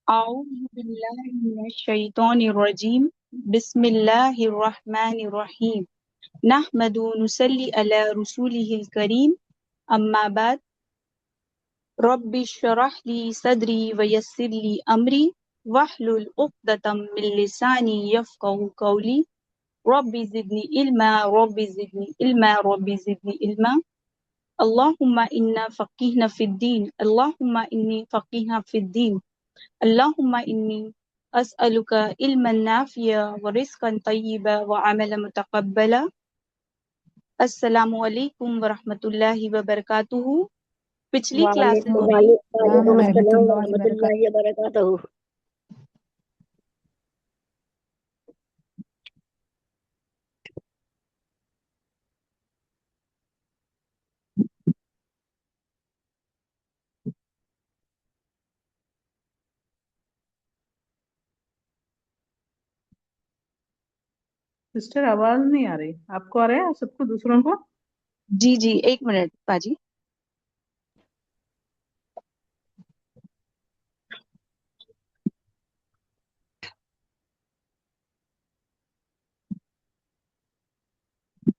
أعوذ بالله من الشيطان الرجيم. بسم الله الرحمن الرحيم. نحمد ونصلي على رسوله الكريم. أما بعد، رب اشرح لي صدري ويسر لي أمري واحلل عقدة من لساني يفقهوا قولي. رب زدني علما، رب زدني علما، رب زدني علما. اللهم إنا فقهنا في الدين، اللهم إني فقيها في الدين. اللهم إني أسألك علما نافعا ورزقا طيبا وعملا متقبلا. السلام علیکم ورحمۃ اللہ وبرکاتہ. پچھلی کلاسز میں وعلیکم السلام السلام ورحمۃ ورحمۃ اللہ اللہ وبرکاتہ. سسٹر آواز نہیں آ رہی. آپ کو آ رہا ہے سب کو دوسروں کو؟ جی جی ایک منٹ باجی.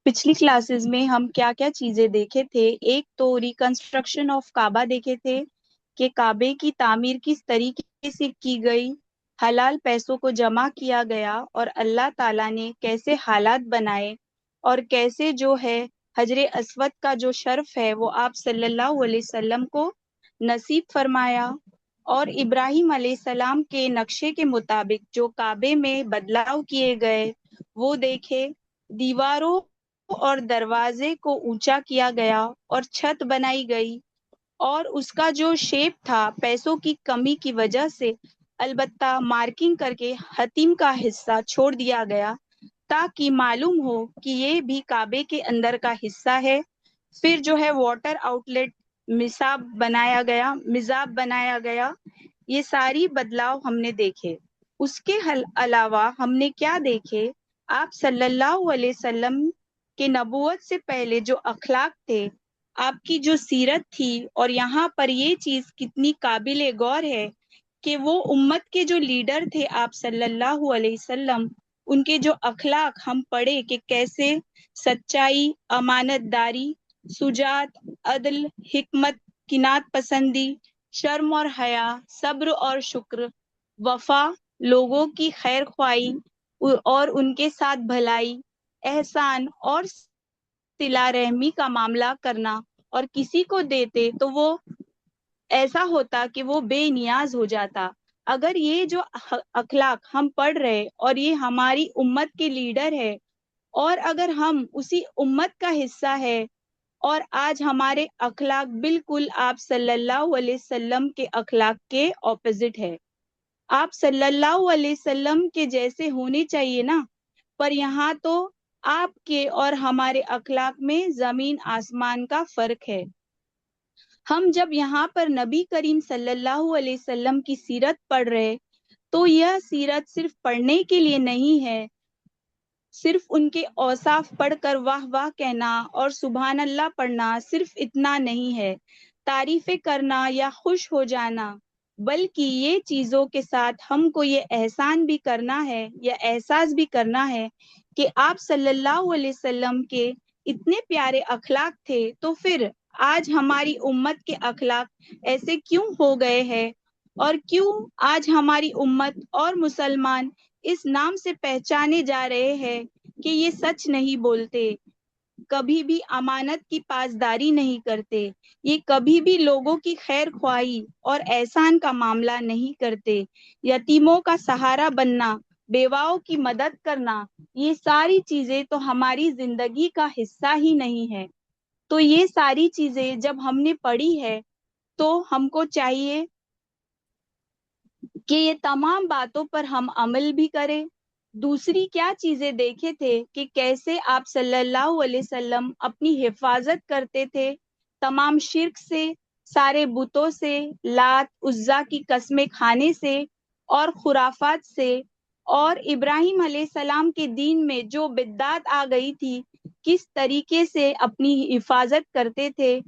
پچھلی کلاسز میں ہم کیا کیا چیزیں دیکھے تھے؟ ایک تو ریکنسٹرکشن آف کعبہ دیکھے تھے کہ کعبے کی تعمیر کس طریقے سے کی گئی، حلال پیسوں کو جمع کیا گیا اور اللہ تعالیٰ نے کیسے حالات بنائے اور کیسے جو ہے حجر اسود کا جو شرف ہے وہ آپ صلی اللہ علیہ وسلم کو نصیب فرمایا، اور ابراہیم علیہ السلام کے نقشے کے مطابق جو کعبے میں بدلاؤ کیے گئے وہ دیکھے. دیواروں اور دروازے کو اونچا کیا گیا اور چھت بنائی گئی، اور اس کا جو شیپ تھا پیسوں کی کمی کی وجہ سے البتہ مارکنگ کر کے حتیم کا حصہ چھوڑ دیا گیا تاکہ معلوم ہو کہ یہ بھی کعبے کے اندر کا حصہ ہے. پھر جو ہے واٹر آؤٹ لیٹ مزاب بنایا گیا. یہ ساری بدلاؤ ہم نے دیکھے. اس کے علاوہ ہم نے کیا دیکھے؟ آپ صلی اللہ علیہ وسلم کہ نبوت سے پہلے جو اخلاق تھے، آپ کی جو سیرت تھی، اور یہاں پر یہ چیز کتنی قابل غور ہے کہ وہ امت کے جو لیڈر تھے آپ صلی اللہ علیہ وسلم، ان کے جو اخلاق ہم پڑھے کہ کیسے سچائی، امانت داری، شجاعت، عدل، حکمت، قناعت پسندی، شرم اور حیا، صبر اور شکر، وفا، لوگوں کی خیر خواہی اور ان کے ساتھ بھلائی، احسان اور صلہ رحمی کا معاملہ کرنا، اور کسی کو دیتے تو وہ ایسا ہوتا کہ وہ بے نیاز ہو جاتا. اگر یہ جو اخلاق ہم پڑھ رہے اور یہ ہماری امت کے لیڈر ہے، اور اگر ہم اسی امت کا حصہ ہے اور آج ہمارے اخلاق بالکل آپ صلی اللہ علیہ وسلم کے اخلاق کے اپوزٹ ہے، آپ صلی اللہ علیہ وسلم کے جیسے ہونے چاہیے نا، پر یہاں تو آپ کے اور ہمارے اخلاق میں زمین آسمان کا فرق ہے. ہم جب یہاں پر نبی کریم صلی اللہ علیہ وسلم کی سیرت پڑھ رہے تو یہ سیرت صرف پڑھنے کے لیے نہیں ہے، صرف ان کے اوصاف پڑھ کر واہ واہ کہنا اور سبحان اللہ پڑھنا صرف اتنا نہیں ہے، تعریفیں کرنا یا خوش ہو جانا، بلکہ یہ چیزوں کے ساتھ ہم کو یہ احسان بھی کرنا ہے یا احساس بھی کرنا ہے کہ آپ صلی اللہ علیہ وسلم کے اتنے پیارے اخلاق تھے، تو پھر آج ہماری امت کے اخلاق ایسے کیوں ہو گئے ہیں، اور کیوں آج ہماری امت اور مسلمان اس نام سے پہچانے جا رہے ہیں کہ یہ سچ نہیں بولتے، کبھی بھی امانت کی پاسداری نہیں کرتے، یہ کبھی بھی لوگوں کی خیر خواہی اور احسان کا معاملہ نہیں کرتے، یتیموں کا سہارا بننا، بیواؤں کی مدد کرنا، یہ ساری چیزیں تو ہماری زندگی کا حصہ ہی نہیں ہے. تو یہ ساری چیزیں جب ہم نے پڑھی ہے تو ہم کو چاہیے کہ یہ تمام باتوں پر ہم عمل بھی کریں. دوسری کیا چیزیں دیکھے تھے کہ کیسے آپ صلی اللہ علیہ وسلم اپنی حفاظت کرتے تھے تمام شرک سے، سارے بتوں سے، لات عزا کی قسمیں کھانے سے اور خرافات سے، اور ابراہیم علیہ السلام کے دین میں جو بدعت آ گئی تھی کس طریقے سے اپنی حفاظت کرتے تھے.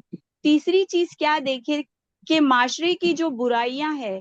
تیسری چیز کیا دیکھے کہ معاشرے کی جو برائیاں ہیں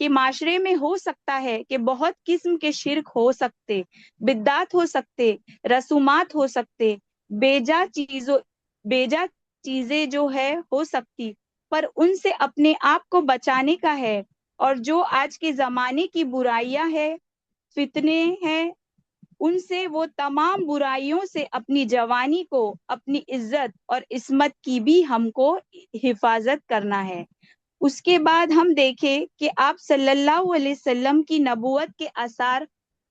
کہ معاشرے میں ہو سکتا ہے کہ بہت قسم کے شرک ہو سکتے، بدعات ہو سکتے، رسومات ہو سکتے، بیجا چیزیں جو ہے ہو سکتی، پر ان سے اپنے آپ کو بچانے کا ہے۔ اور جو آج کے زمانے کی برائیاں ہیں، فتنے ہیں، ان سے وہ تمام برائیوں سے اپنی جوانی کو، اپنی عزت اور عصمت کی بھی ہم کو حفاظت کرنا ہے۔ اس کے بعد ہم دیکھیں کہ آپ صلی اللہ علیہ وسلم کی نبوت کے آثار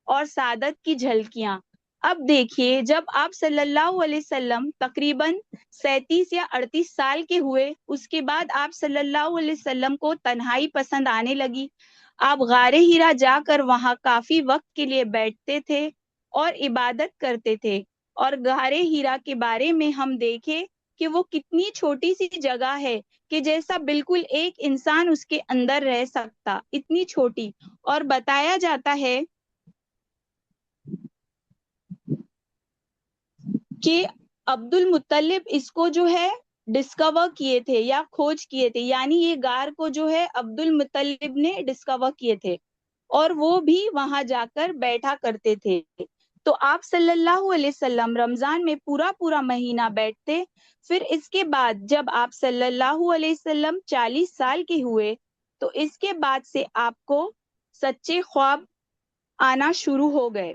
اور سعادت کی جھلکیاں۔ اب دیکھیے، جب آپ صلی اللہ علیہ وسلم تقریباً 37 یا 38 سال کے ہوئے، اس کے بعد آپ صلی اللہ علیہ وسلم کو تنہائی پسند آنے لگی۔ آپ غار ہرا جا کر وہاں کافی وقت کے لیے بیٹھتے تھے اور عبادت کرتے تھے۔ اور غار ہرا کے بارے میں ہم دیکھیں کہ وہ کتنی چھوٹی سی جگہ ہے کہ جیسا بالکل ایک انسان اس کے اندر رہ سکتا، اتنی چھوٹی۔ اور بتایا جاتا ہے کہ عبد المطلب اس کو جو ہے ڈسکور کیے تھے یا کھوج کیے تھے، یعنی یہ غار کو جو ہے عبد المطلب نے ڈسکور کیے تھے، اور وہ بھی وہاں جا کر بیٹھا کرتے تھے۔ تو آپ صلی اللہ علیہ وسلم رمضان میں پورا مہینہ بیٹھتے۔ پھر اس کے بعد جب آپ صلی اللہ علیہ وسلم 40 سال کے ہوئے، تو اس کے بعد سے آپ کو سچے خواب آنا شروع ہو گئے۔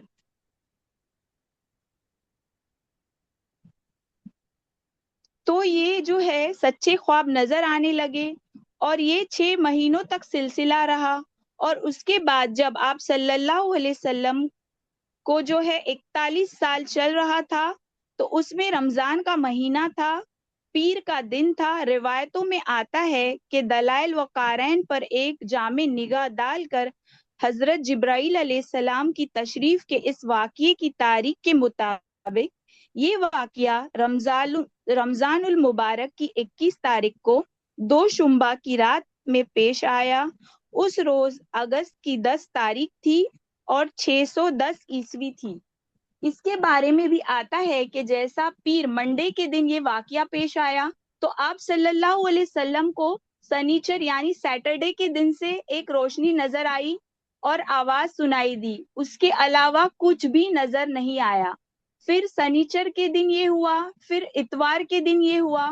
تو یہ جو ہے سچے خواب نظر آنے لگے، اور یہ 6 مہینوں تک سلسلہ رہا۔ اور اس کے بعد جب آپ صلی اللہ علیہ وسلم کو جو ہے 41 سال چل رہا تھا، تو اس میں رمضان کا مہینہ تھا، پیر کا دن تھا۔ روایتوں میں آتا ہے کہ دلائل و قارئین پر ایک جامع نگاہ ڈال کر حضرت جبرائیل علیہ السلام کی تشریف کے اس واقعے کی تاریخ کے مطابق یہ واقعہ رمضان المبارک کی 21 تاریخ کو دوشنبہ کی رات میں پیش آیا۔ اس روز اگست کی 10 تاریخ تھی اور 610 عیسوی تھی۔ اس کے بارے میں بھی آتا ہے کہ جیسا پیر منڈے کے دن یہ واقعہ پیش آیا، تو آپ صلی اللہ علیہ وسلم کو سنیچر یعنی سیٹرڈے کے دن سے ایک روشنی نظر آئی اور آواز سنائی دی، اس کے علاوہ کچھ بھی نظر نہیں آیا۔ پھر سنیچر کے دن یہ ہوا، پھر اتوار کے دن یہ ہوا،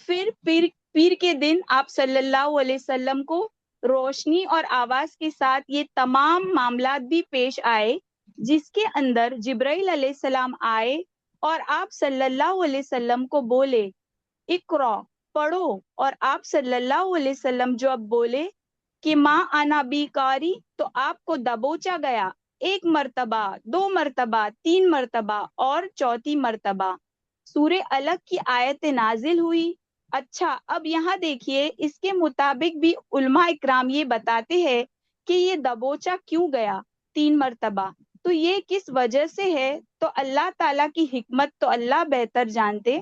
پھر پیر کے دن آپ صلی اللہ علیہ وسلم کو روشنی اور آواز کے ساتھ یہ تمام معاملات بھی پیش آئے، جس کے اندر جبرائیل علیہ السلام آئے اور آپ صلی اللہ علیہ وسلم کو بولے اقرا، پڑھو، اور آپ صلی اللہ علیہ وسلم جو اب بولے کہ ماں انا بی کاری، تو آپ کو دبوچا گیا 1 مرتبہ، 2 مرتبہ، 3 مرتبہ اور 4 مرتبہ۔ سورہ الگ کی آیت نازل ہوئی۔ اچھا، اب یہاں دیکھیے، اس کے مطابق بھی علماء اکرام یہ بتاتے ہیں کہ یہ دبوچا کیوں گیا 3 مرتبہ، تو یہ کس وجہ سے ہے، تو اللہ تعالیٰ کی حکمت تو اللہ بہتر جانتے،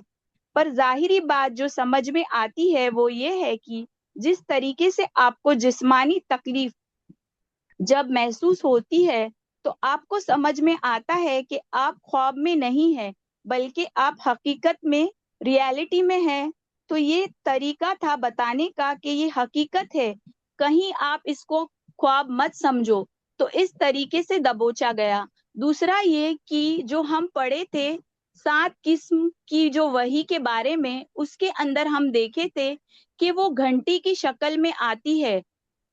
پر ظاہری بات جو سمجھ میں آتی ہے وہ یہ ہے کہ جس طریقے سے آپ کو جسمانی تکلیف جب محسوس ہوتی ہے، تو آپ کو سمجھ میں آتا ہے کہ آپ خواب میں نہیں ہیں، بلکہ آپ حقیقت میں، ریالٹی میں ہیں۔ تو یہ طریقہ تھا بتانے کا کہ یہ حقیقت ہے، کہیں آپ اس کو خواب مت سمجھو، تو اس طریقے سے دبوچا گیا۔ دوسرا یہ کہ جو ہم پڑھے تھے 7 قسم کی جو وحی کے بارے میں، اس کے اندر ہم دیکھے تھے کہ وہ گھنٹی کی شکل میں آتی ہے،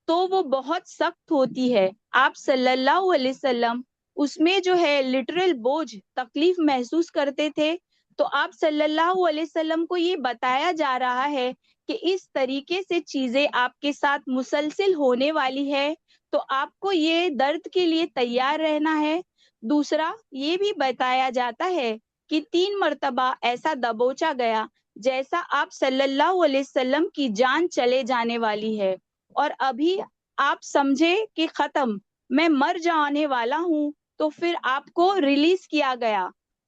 تو وہ بہت سخت ہوتی ہے۔ آپ صلی اللہ علیہ وسلم اس میں جو ہے لٹرل بوجھ تکلیف محسوس کرتے تھے، تو آپ صلی اللہ علیہ وسلم کو یہ بتایا جا رہا ہے کہ اس طریقے سے چیزیں آپ کے ساتھ مسلسل ہونے والی ہے، تو آپ کو یہ درد کے لیے تیار رہنا ہے۔ دوسرا یہ بھی بتایا جاتا ہے کہ 3 مرتبہ ایسا دبوچا گیا جیسا آپ صلی اللہ علیہ وسلم کی جان چلے جانے والی ہے، اور ابھی آپ سمجھے کہ ختم، میں مر جانے والا ہوں، تو پھر آپ کو ریلیز کیا گیا،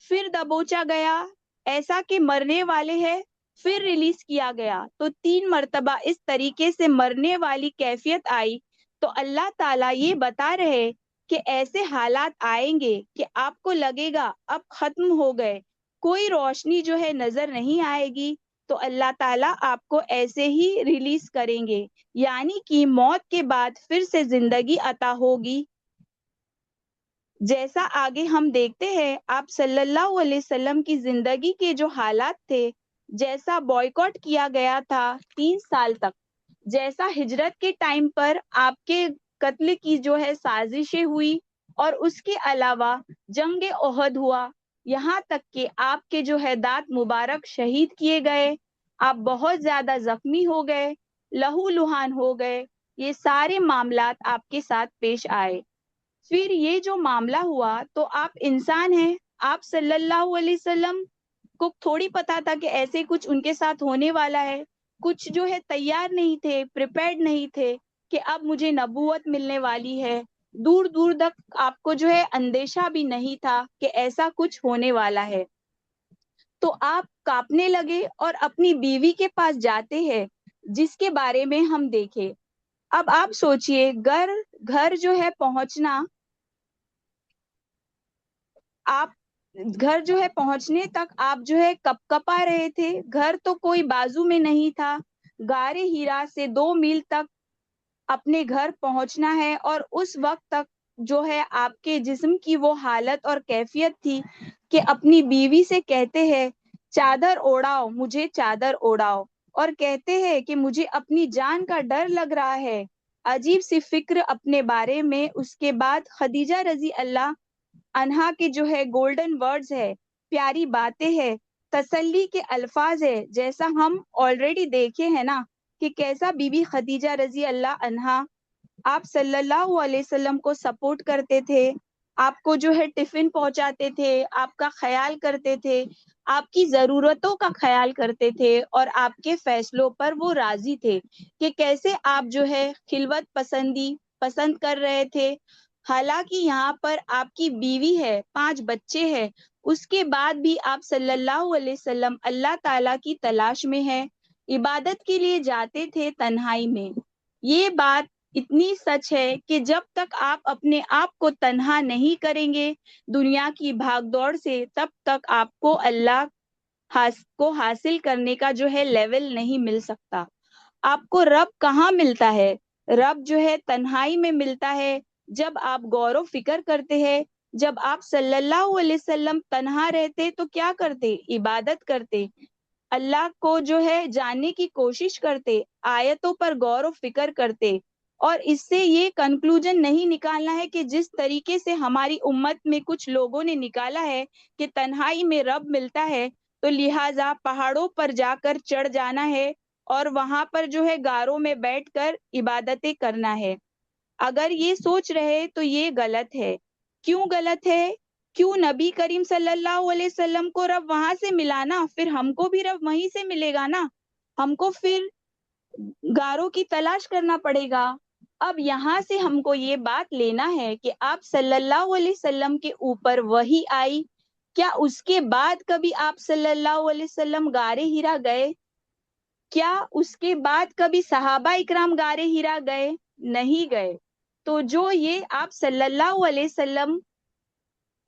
پھر دبوچا گیا ایسا کہ مرنے والے ہیں، پھر ریلیز کیا گیا تو 3 مرتبہ اس طریقے سے مرنے والی کیفیت آئی. تو اللہ تعالیٰ یہ بتا رہے کہ ایسے حالات آئیں گے کہ آپ کو لگے گا اب ختم ہو گئے, کوئی روشنی جو ہے نظر نہیں آئے گی, تو اللہ تعالیٰ آپ کو ایسے ہی ریلیز کریں گے, یعنی کہ موت کے بعد پھر سے زندگی عطا ہوگی. جیسا آگے ہم دیکھتے ہیں آپ صلی اللہ علیہ وسلم کی زندگی کے جو حالات تھے, جیسا بائیکاٹ کیا گیا تھا 3 سال تک, جیسا ہجرت کے ٹائم پر آپ کے قتل کی جو ہے سازشیں ہوئی, اور اس کے علاوہ جنگ احد ہوا, یہاں تک کہ آپ کے جو ہے دانت مبارک شہید کیے گئے, آپ بہت زیادہ زخمی ہو گئے, لہو لہان ہو گئے, یہ سارے معاملات آپ کے ساتھ پیش آئے. پھر یہ جو معاملہ ہوا تو آپ انسان ہیں, آپ صلی اللہ علیہ وسلم کو تھوڑی پتا تھا کہ ایسے کچھ ان کے ساتھ ہونے والا ہے, کچھ جو ہے تیار نہیں تھے, پریپیئرڈ نہیں تھے کہ اب مجھے نبوت ملنے والی ہے. دور دور تک آپ کو جو ہے اندیشہ بھی نہیں تھا کہ ایسا کچھ ہونے والا ہے. تو آپ کانپنے لگے اور اپنی بیوی کے پاس جاتے ہیں, جس کے بارے میں ہم دیکھیں. اب آپ سوچئے گھر جو ہے پہنچنا, آپ گھر جو ہے پہنچنے تک آپ جو ہے کپ کپا رہے تھے, گھر تو کوئی بازو میں نہیں تھا, غار ہیرا سے 2 میل تک اپنے گھر پہنچنا ہے, اور اس وقت تک جو ہے آپ کے جسم کی وہ حالت اور کیفیت تھی کہ اپنی بیوی سے کہتے ہیں چادر اوڑھاؤ, مجھے چادر اوڑھاؤ, اور کہتے ہیں کہ مجھے اپنی جان کا ڈر لگ رہا ہے. عجیب سی فکر اپنے بارے میں. اس کے بعد خدیجہ رضی اللہ عنہا کے جو ہے گولڈن ورڈز ہے, پیاری باتیں ہے, تسلی کے الفاظ ہے, جیسا ہم آلریڈی دیکھے ہیں نا کہ کیسا بی بی خدیجہ رضی اللہ عنہا آپ صلی اللہ علیہ وسلم کو سپورٹ کرتے تھے, آپ کو جو ہے ٹفن پہنچاتے تھے, آپ کا خیال کرتے تھے, آپ کی ضرورتوں کا خیال کرتے تھے, اور آپ کے فیصلوں پر وہ راضی تھے کہ کیسے آپ جو ہے خلوت پسندی پسند کر رہے تھے. حالانکہ یہاں پر آپ کی بیوی ہے, 5 بچے ہیں, اس کے بعد بھی آپ صلی اللہ علیہ وسلم اللہ تعالیٰ کی تلاش میں ہے, عبادت کے لیے جاتے تھے تنہائی میں. یہ بات اتنی سچ ہے کہ جب تک آپ اپنے آپ کو تنہا نہیں کریں گے دنیا کی بھاگ دوڑ سے, تب تک آپ کو اللہ کو حاصل کرنے کا جو ہے لیول نہیں مل سکتا. آپ کو رب کہاں ملتا ہے؟ رب جو ہے تنہائی میں ملتا ہے. جب آپ غور و فکر کرتے ہیں, جب آپ صلی اللہ علیہ وسلم تنہا رہتے تو کیا کرتے؟ عبادت کرتے, اللہ کو جو ہے جاننے کی کوشش کرتے, آیتوں پر غور و فکر کرتے, اور اس سے یہ کنکلوژن نہیں نکالنا ہے کہ جس طریقے سے ہماری امت میں کچھ لوگوں نے نکالا ہے کہ تنہائی میں رب ملتا ہے تو لہٰذا پہاڑوں پر جا کر چڑھ جانا ہے اور وہاں پر جو ہے غاروں میں بیٹھ کر عبادتیں کرنا ہے. اگر یہ سوچ رہے تو یہ غلط ہے. کیوں غلط ہے؟ کیوں نبی کریم صلی اللہ علیہ وسلم کو رب وہاں سے ملا نا, پھر ہم کو بھی رب وہیں سے ملے گا نا, ہم کو پھر غاروں کی تلاش کرنا پڑے گا. اب یہاں سے ہم کو یہ بات لینا ہے کہ آپ صلی اللہ علیہ وسلم کے اوپر وحی آئی, کیا اس کے بعد کبھی آپ صلی اللہ علیہ وسلم غار ہیرا گئے؟ کیا اس کے بعد کبھی صحابہ اکرام غار ہیرا گئے؟ نہیں گئے. تو جو یہ آپ صلی اللہ علیہ وسلم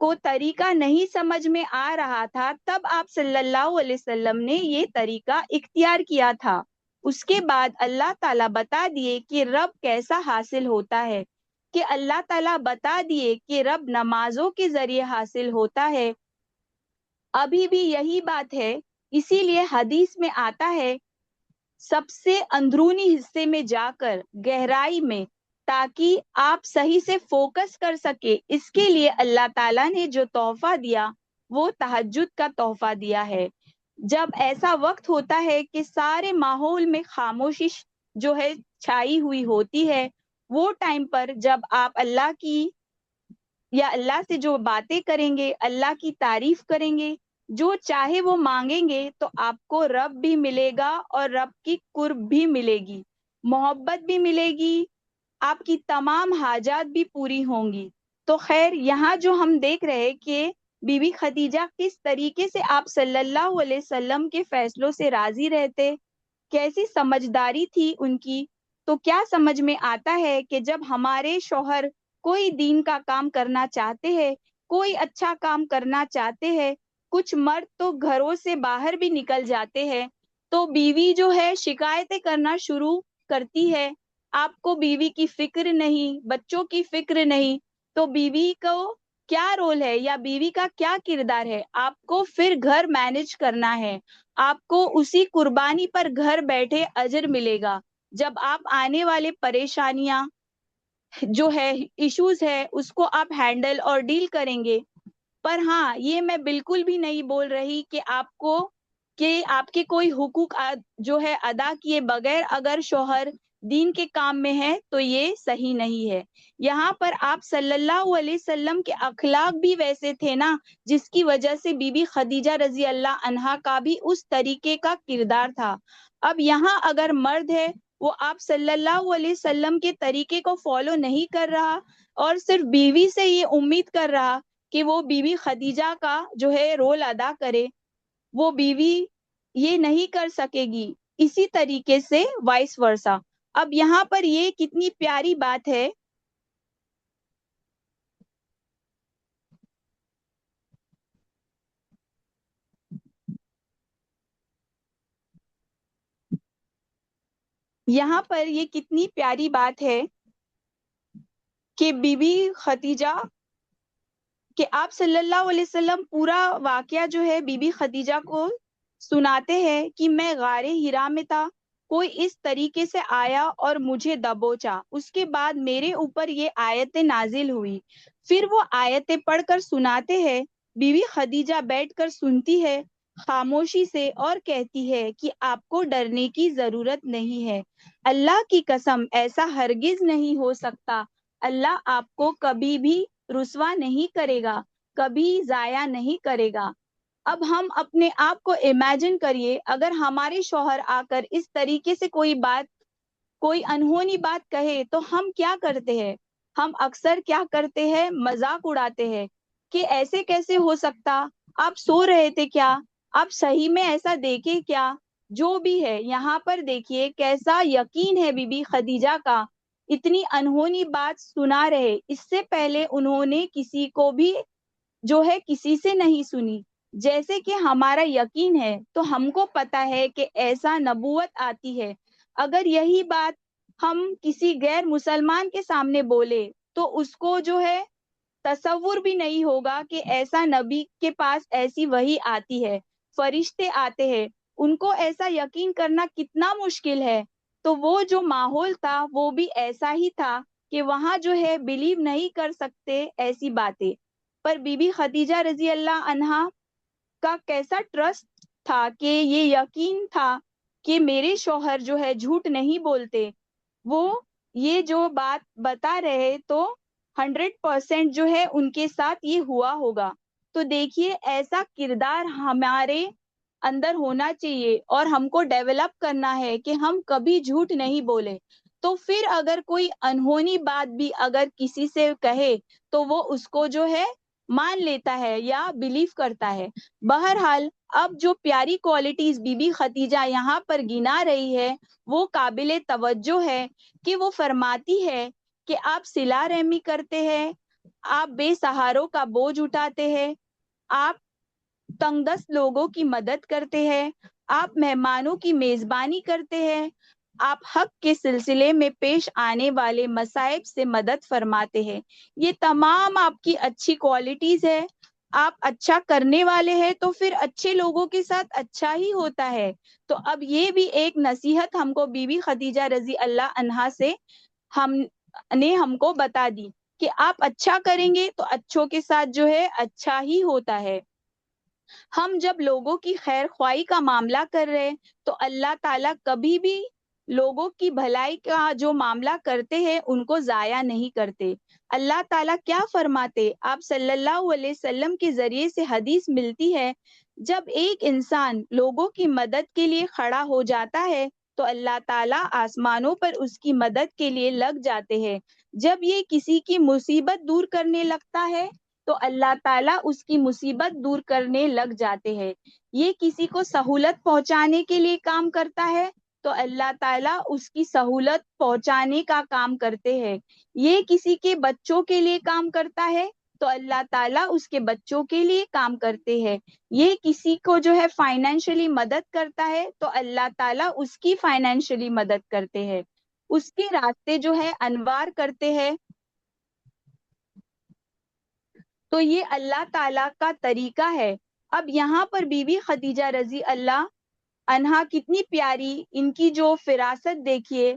کو طریقہ نہیں سمجھ میں آ رہا تھا, تب آپ صلی اللہ علیہ وسلم نے یہ طریقہ اختیار کیا تھا. اس کے بعد اللہ تعالیٰ بتا دیے کہ رب کیسا حاصل ہوتا ہے, کہ اللہ تعالیٰ بتا دیے کہ رب نمازوں کے ذریعے حاصل ہوتا ہے. ابھی بھی یہی بات ہے, اسی لیے حدیث میں آتا ہے سب سے اندرونی حصے میں جا کر گہرائی میں, تاکہ آپ صحیح سے فوکس کر سکے. اس کے لیے اللہ تعالیٰ نے جو تحفہ دیا وہ تہجد کا تحفہ دیا ہے. جب ایسا وقت ہوتا ہے کہ سارے ماحول میں خاموشی جو ہے چھائی ہوئی ہوتی ہے, وہ ٹائم پر جب آپ اللہ کی یا اللہ سے جو باتیں کریں گے, اللہ کی تعریف کریں گے, جو چاہے وہ مانگیں گے, تو آپ کو رب بھی ملے گا اور رب کی قرب بھی ملے گی, محبت بھی ملے گی, آپ کی تمام حاجات بھی پوری ہوں گی. تو خیر, یہاں جو ہم دیکھ رہے کہ بی بی خدیجہ کس طریقے سے آپ صلی اللہ علیہ وسلم کے فیصلوں سے راضی رہتے، کیسی سمجھداری تھی ان کی. تو کیا سمجھ میں آتا ہے کہ جب ہمارے شوہر کوئی دین کا کام کرنا چاہتے ہیں، کوئی اچھا کام کرنا چاہتے ہیں، کچھ مرد تو گھروں سے باہر بھی نکل جاتے ہیں، تو بیوی جو ہے شکایتیں کرنا شروع کرتی ہے. آپ کو بیوی کی فکر نہیں، بچوں کی فکر نہیں، تو بیوی کو کیا رول ہے یا بیوی کا کیا کردار ہے؟ آپ کو پھر گھر مینج کرنا ہے. آپ کو اسی قربانی پر گھر بیٹھے اجر ملے گا. جب آپ آنے والے پریشانیاں جو ہے ایشوز ہے اس کو آپ ہینڈل اور ڈیل کریں گے. پر ہاں، یہ میں بالکل بھی نہیں بول رہی کہ آپ کے کوئی حقوق جو ہے ادا کیے بغیر اگر شوہر دین کے کام میں ہے تو یہ صحیح نہیں ہے. یہاں پر آپ صلی اللہ علیہ وسلم کے اخلاق بھی ویسے تھے نا، جس کی وجہ سے بی بی خدیجہ رضی اللہ عنہا کا بھی اس طریقے کا کردار تھا. اب یہاں اگر مرد ہے وہ آپ صلی اللہ علیہ وسلم کے طریقے کو فالو نہیں کر رہا اور صرف بیوی سے یہ امید کر رہا کہ وہ بی بی خدیجہ کا جو ہے رول ادا کرے، وہ بیوی یہ نہیں کر سکے گی. اسی طریقے سے وائس ورسا. اب یہاں پر یہ کتنی پیاری بات ہے. یہاں پر یہ کتنی پیاری بات ہے کہ بی بی خدیجہ کہ آپ صلی اللہ علیہ وسلم پورا واقعہ جو ہے بی بی خدیجہ کو سناتے ہیں کہ میں غار ہرا میں تھا، کوئی اس طریقے سے آیا اور مجھے دبوچا، اس کے بعد میرے اوپر یہ آیتیں نازل ہوئی. پھر وہ آیتیں پڑھ کر سناتے ہیں. بی بی خدیجہ بیٹھ کر سنتی ہے خاموشی سے اور کہتی ہے کہ آپ کو ڈرنے کی ضرورت نہیں ہے. اللہ کی قسم ایسا ہرگز نہیں ہو سکتا. اللہ آپ کو کبھی بھی رسوا نہیں کرے گا، کبھی ضائع نہیں کرے گا. اب ہم اپنے آپ کو امیجن کریے، اگر ہمارے شوہر آ کر اس طریقے سے کوئی انہونی بات کہے تو ہم کیا کرتے ہیں؟ ہم اکثر کیا کرتے ہیں؟ مذاق اڑاتے ہیں کہ ایسے کیسے ہو سکتا، آپ سو رہے تھے کیا، آپ صحیح میں ایسا دیکھے کیا. جو بھی ہے یہاں پر دیکھیے کیسا یقین ہے بی بی خدیجہ کا، اتنی انہونی بات سنا رہے. اس سے پہلے انہوں نے کسی کو بھی جو ہے کسی سے نہیں سنی. جیسے کہ ہمارا یقین ہے تو ہم کو پتا ہے کہ ایسا نبوت آتی ہے. اگر یہی بات ہم کسی غیر مسلمان کے سامنے بولے تو اس کو جو ہے تصور بھی نہیں ہوگا کہ ایسا نبی کے پاس ایسی وحی آتی ہے، فرشتے آتے ہیں. ان کو ایسا یقین کرنا کتنا مشکل ہے. تو وہ جو ماحول تھا وہ بھی ایسا ہی تھا کہ وہاں جو ہے بلیو نہیں کر سکتے ایسی باتیں. پر بی بی خدیجہ رضی اللہ عنہا کا کیسا ٹرسٹ تھا کہ یہ یقین تھا کہ میرے شوہر جو ہے جھوٹ نہیں بولتے، وہ یہ جو بات بتا رہے تو 100% جو ہے ان کے ساتھ یہ ہوا ہوگا. تو دیکھیے ایسا کردار ہمارے اندر ہونا چاہیے اور ہم کو ڈیولپ کرنا ہے کہ ہم کبھی جھوٹ نہیں بولے. تو پھر اگر کوئی انہونی بات بھی اگر کسی سے کہے تو وہ اس کو جو ہے مان لیتا ہے یا بلیو کرتا ہے. بہرحال اب جو پیاری کوالٹیز بی بی خدیجہ یہاں پر گنا رہی ہے وہ قابل توجہ ہے کہ وہ فرماتی ہے کہ آپ صلہ رحمی کرتے ہیں، آپ بے سہاروں کا بوجھ اٹھاتے ہیں، آپ تنگ دست لوگوں کی مدد کرتے ہیں، آپ مہمانوں کی میزبانی کرتے ہیں، آپ حق کے سلسلے میں پیش آنے والے مصائب سے مدد فرماتے ہیں. یہ تمام آپ کی اچھی کوالٹیز ہے. آپ اچھا کرنے والے ہیں تو پھر اچھے لوگوں کے ساتھ اچھا ہی ہوتا ہے. تو اب یہ بھی ایک نصیحت ہم کو بی بی خدیجہ رضی اللہ عنہا سے ہم کو بتا دی کہ آپ اچھا کریں گے تو اچھوں کے ساتھ جو ہے اچھا ہی ہوتا ہے. ہم جب لوگوں کی خیر خواہی کا معاملہ کر رہے تو اللہ تعالیٰ کبھی بھی لوگوں کی بھلائی کا جو معاملہ کرتے ہیں ان کو ضائع نہیں کرتے. اللہ تعالیٰ کیا فرماتے؟ آپ صلی اللہ علیہ وسلم کے ذریعے سے حدیث ملتی ہے، جب ایک انسان لوگوں کی مدد کے لیے کھڑا ہو جاتا ہے تو اللہ تعالیٰ آسمانوں پر اس کی مدد کے لیے لگ جاتے ہیں. جب یہ کسی کی مصیبت دور کرنے لگتا ہے تو تو اللہ تعالیٰ اس کی مصیبت دور کرنے لگ جاتے ہیں. یہ کسی کو سہولت پہنچانے کے لیے کام کرتا ہے تو اللہ تعالیٰ اس کی سہولت پہنچانے کا کام کرتے ہیں. یہ کسی کے بچوں کے لیے کام کرتا ہے تو اللہ تعالیٰ اس کے بچوں کے لیے کام کرتے ہیں. یہ کسی کو جو ہے فائنینشلی مدد کرتا ہے تو اللہ تعالیٰ اس کی فائنینشلی مدد کرتے ہیں. اس کے راستے جو ہے انوار کرتے ہیں. تو یہ اللہ تعالیٰ کا طریقہ ہے. اب یہاں پر بی بی خدیجہ رضی اللہ عنہا کتنی پیاری، ان کی جو فراست دیکھیے.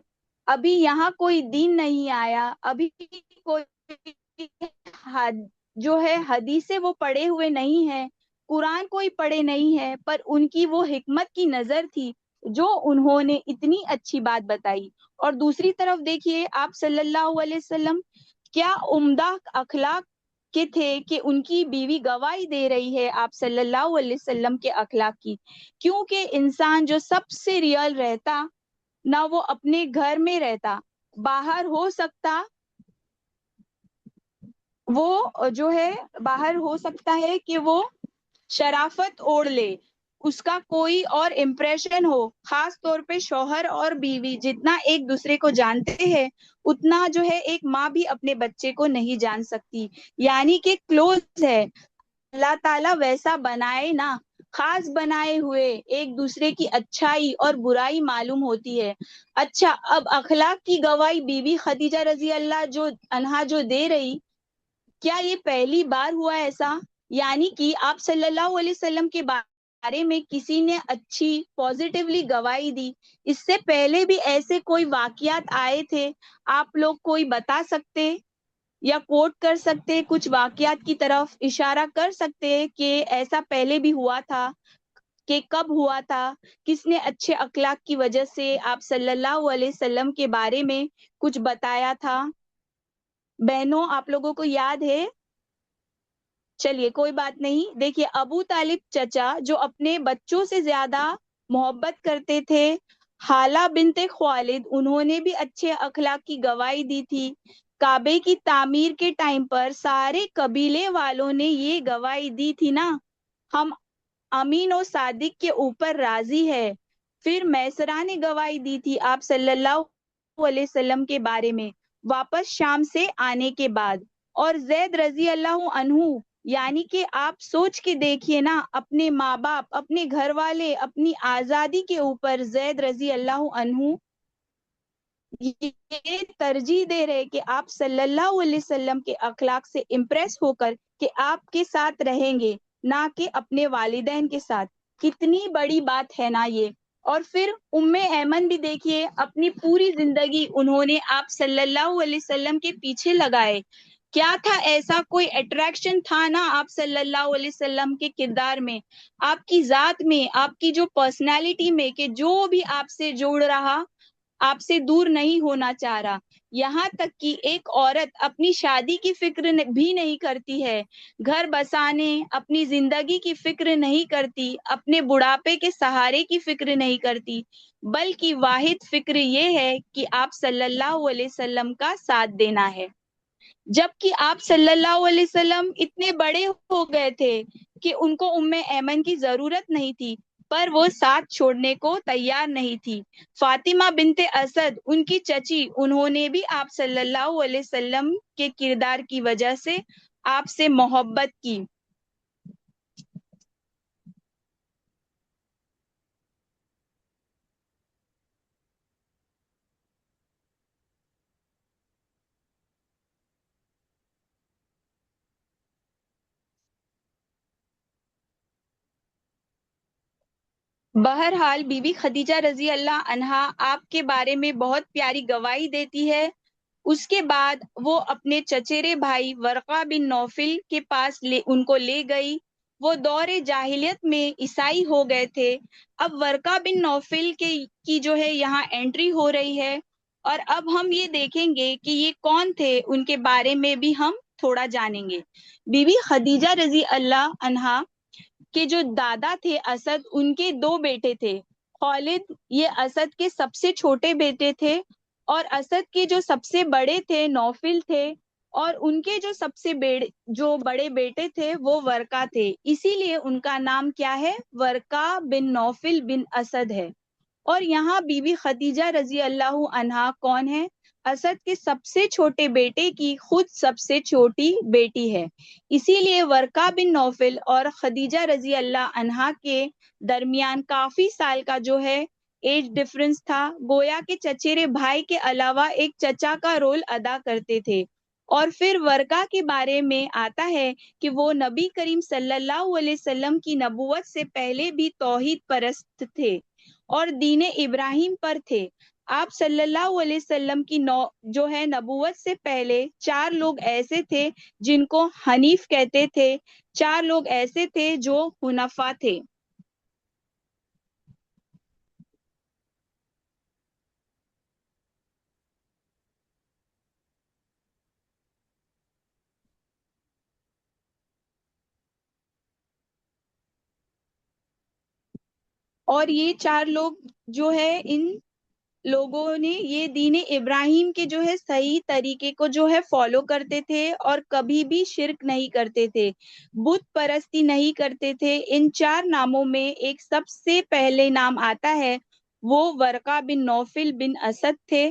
ابھی یہاں کوئی دین نہیں آیا، ابھی کوئی جو ہے حدیثیں وہ پڑھے ہوئے نہیں ہے، قرآن کوئی پڑھے نہیں ہے، پر ان کی وہ حکمت کی نظر تھی جو انہوں نے اتنی اچھی بات بتائی. اور دوسری طرف دیکھیے آپ صلی اللہ علیہ وسلم کیا عمدہ اخلاق کے تھے کہ ان کی بیوی گواہی دے رہی ہے آپ صلی اللہ علیہ وسلم کے اخلاق کی. کیونکہ انسان جو سب سے ریئل رہتا نہ وہ اپنے گھر میں رہتا، باہر ہو سکتا وہ جو ہے باہر ہو سکتا ہے کہ وہ شرافت اوڑھ لے، اس کا کوئی اور امپریشن ہو. خاص طور پہ شوہر اور بیوی جتنا ایک دوسرے کو جانتے ہیں اتنا جو ہے ایک ماں بھی اپنے بچے کو نہیں جان سکتی، یعنی کہ کلوز ہے. اللہ تعالیٰ ویسا بنائے نا، خاص بنائے ہوئے ایک دوسرے کی اچھائی اور برائی معلوم ہوتی ہے. اچھا، اب اخلاق کی گواہی بی بی خدیجہ رضی اللہ عنہا جو دے رہی، کیا یہ پہلی بار ہوا ایسا؟ یعنی کہ آپ صلی اللہ علیہ وسلم کے بارے میں کسی نے اچھی پازیٹیولی گواہی دی. اس سے پہلے بھی ایسے کوئی واقعات آئے تھے؟ آپ لوگ کوئی بتا سکتے یا کوٹ کر سکتے، کچھ واقعات کی طرف اشارہ کر سکتے کہ ایسا پہلے بھی ہوا تھا، کہ کب ہوا تھا، کس نے اچھے اخلاق کی وجہ سے آپ صلی اللہ علیہ وسلم کے بارے میں کچھ بتایا تھا؟ بہنوں آپ لوگوں کو یاد ہے؟ چلیے کوئی بات نہیں. دیکھیے ابو طالب چچا جو اپنے بچوں سے زیادہ محبت کرتے تھے، حالہ بنت خوالد، انہوں نے بھی اچھے اخلاق کی گواہی دی تھی. کعبے کی تعمیر کے ٹائم پر سارے قبیلے والوں نے یہ گواہی دی تھی نا، ہم امین و صادق کے اوپر راضی ہے. پھر میسرہ نے گواہی دی تھی آپ صلی اللہ علیہ وسلم کے بارے میں واپس شام سے آنے کے بعد. اور زید رضی اللہ عنہ، یعنی کہ آپ سوچ کے دیکھیے نا، اپنے ماں باپ، اپنے گھر والے، اپنی آزادی کے اوپر زید رضی اللہ عنہ یہ ترجیح دے رہے کہ آپ صلی اللہ علیہ وسلم کے اخلاق سے امپریس ہو کر کہ آپ کے ساتھ رہیں گے، نہ کہ اپنے والدین کے ساتھ. کتنی بڑی بات ہے نا یہ. اور پھر ام ایمن بھی دیکھیے، اپنی پوری زندگی انہوں نے آپ صلی اللہ علیہ وسلم کے پیچھے لگائے. کیا تھا ایسا کوئی اٹریکشن تھا نا آپ صلی اللہ علیہ وسلم کے کردار میں، آپ کی ذات میں، آپ کی جو پرسنالٹی میں، کہ جو بھی آپ سے جوڑ رہا آپ سے دور نہیں ہونا چاہ رہا. یہاں تک کہ ایک عورت اپنی شادی کی فکر بھی نہیں کرتی ہے، گھر بسانے، اپنی زندگی کی فکر نہیں کرتی، اپنے بڑھاپے کے سہارے کی فکر نہیں کرتی، بلکہ واحد فکر یہ ہے کہ آپ صلی اللہ علیہ وسلم کا ساتھ دینا ہے. جبکہ آپ صلی اللہ علیہ وسلم اتنے بڑے ہو گئے تھے کہ ان کو ام ایمن کی ضرورت نہیں تھی، پر وہ ساتھ چھوڑنے کو تیار نہیں تھی. فاطمہ بنت اسد، ان کی چچی، انہوں نے بھی آپ صلی اللہ علیہ وسلم کے کردار کی وجہ سے آپ سے محبت کی. بہرحال بی بی خدیجہ رضی اللہ عنہا آپ کے بارے میں بہت پیاری گواہی دیتی ہے. اس کے بعد وہ اپنے چچیرے بھائی ورقہ بن نوفل کے پاس ان کو لے گئی. وہ دور جاہلیت میں عیسائی ہو گئے تھے. اب ورقہ بن نوفل کی جو ہے یہاں انٹری ہو رہی ہے، اور اب ہم یہ دیکھیں گے کہ یہ کون تھے، ان کے بارے میں بھی ہم تھوڑا جانیں گے. بی بی خدیجہ رضی اللہ عنہا کے جو دادا تھے اسد، ان کے دو بیٹے تھے. خالد یہ اسد کے سب سے چھوٹے بیٹے تھے، اور اسد کے جو سب سے بڑے تھے نوفل تھے. اور ان کے جو بڑے بیٹے تھے وہ ورقہ تھے، اسی لیے ان کا نام کیا ہے؟ ورقہ بن نوفل بن اسد ہے۔ اور یہاں بی بی خدیجہ رضی اللہ عنہا کون ہے؟ اسد کے سب سے چھوٹے بیٹے کی خود سب سے چھوٹی بیٹی ہے، اسی لیے ورقہ بن نوفل اور خدیجہ رضی اللہ عنہا کے درمیان کافی سال کا جو ہے ایج ڈفرنس تھا، گویا کے چچیرے بھائی کے علاوہ ایک چچا کا رول ادا کرتے تھے۔ اور پھر ورقہ کے بارے میں آتا ہے کہ وہ نبی کریم صلی اللہ علیہ وسلم کی نبوت سے پہلے بھی توحید پرست تھے اور دین ابراہیم پر تھے۔ آپ صلی اللہ علیہ وسلم کی جو ہے نبوت سے پہلے 4 لوگ ایسے تھے جن کو حنیف کہتے تھے، 4 لوگ ایسے تھے جو حنفا تھے۔ اور یہ 4 لوگ جو ہے ان لوگوں نے یہ دین ابراہیم کے جو ہے صحیح طریقے کو جو ہے فالو کرتے تھے اور کبھی بھی شرک نہیں کرتے تھے، بت پرستی نہیں کرتے تھے۔ ان 4 ناموں میں ایک سب سے پہلے نام آتا ہے، وہ ورقہ بن نوفل بن اسد تھے۔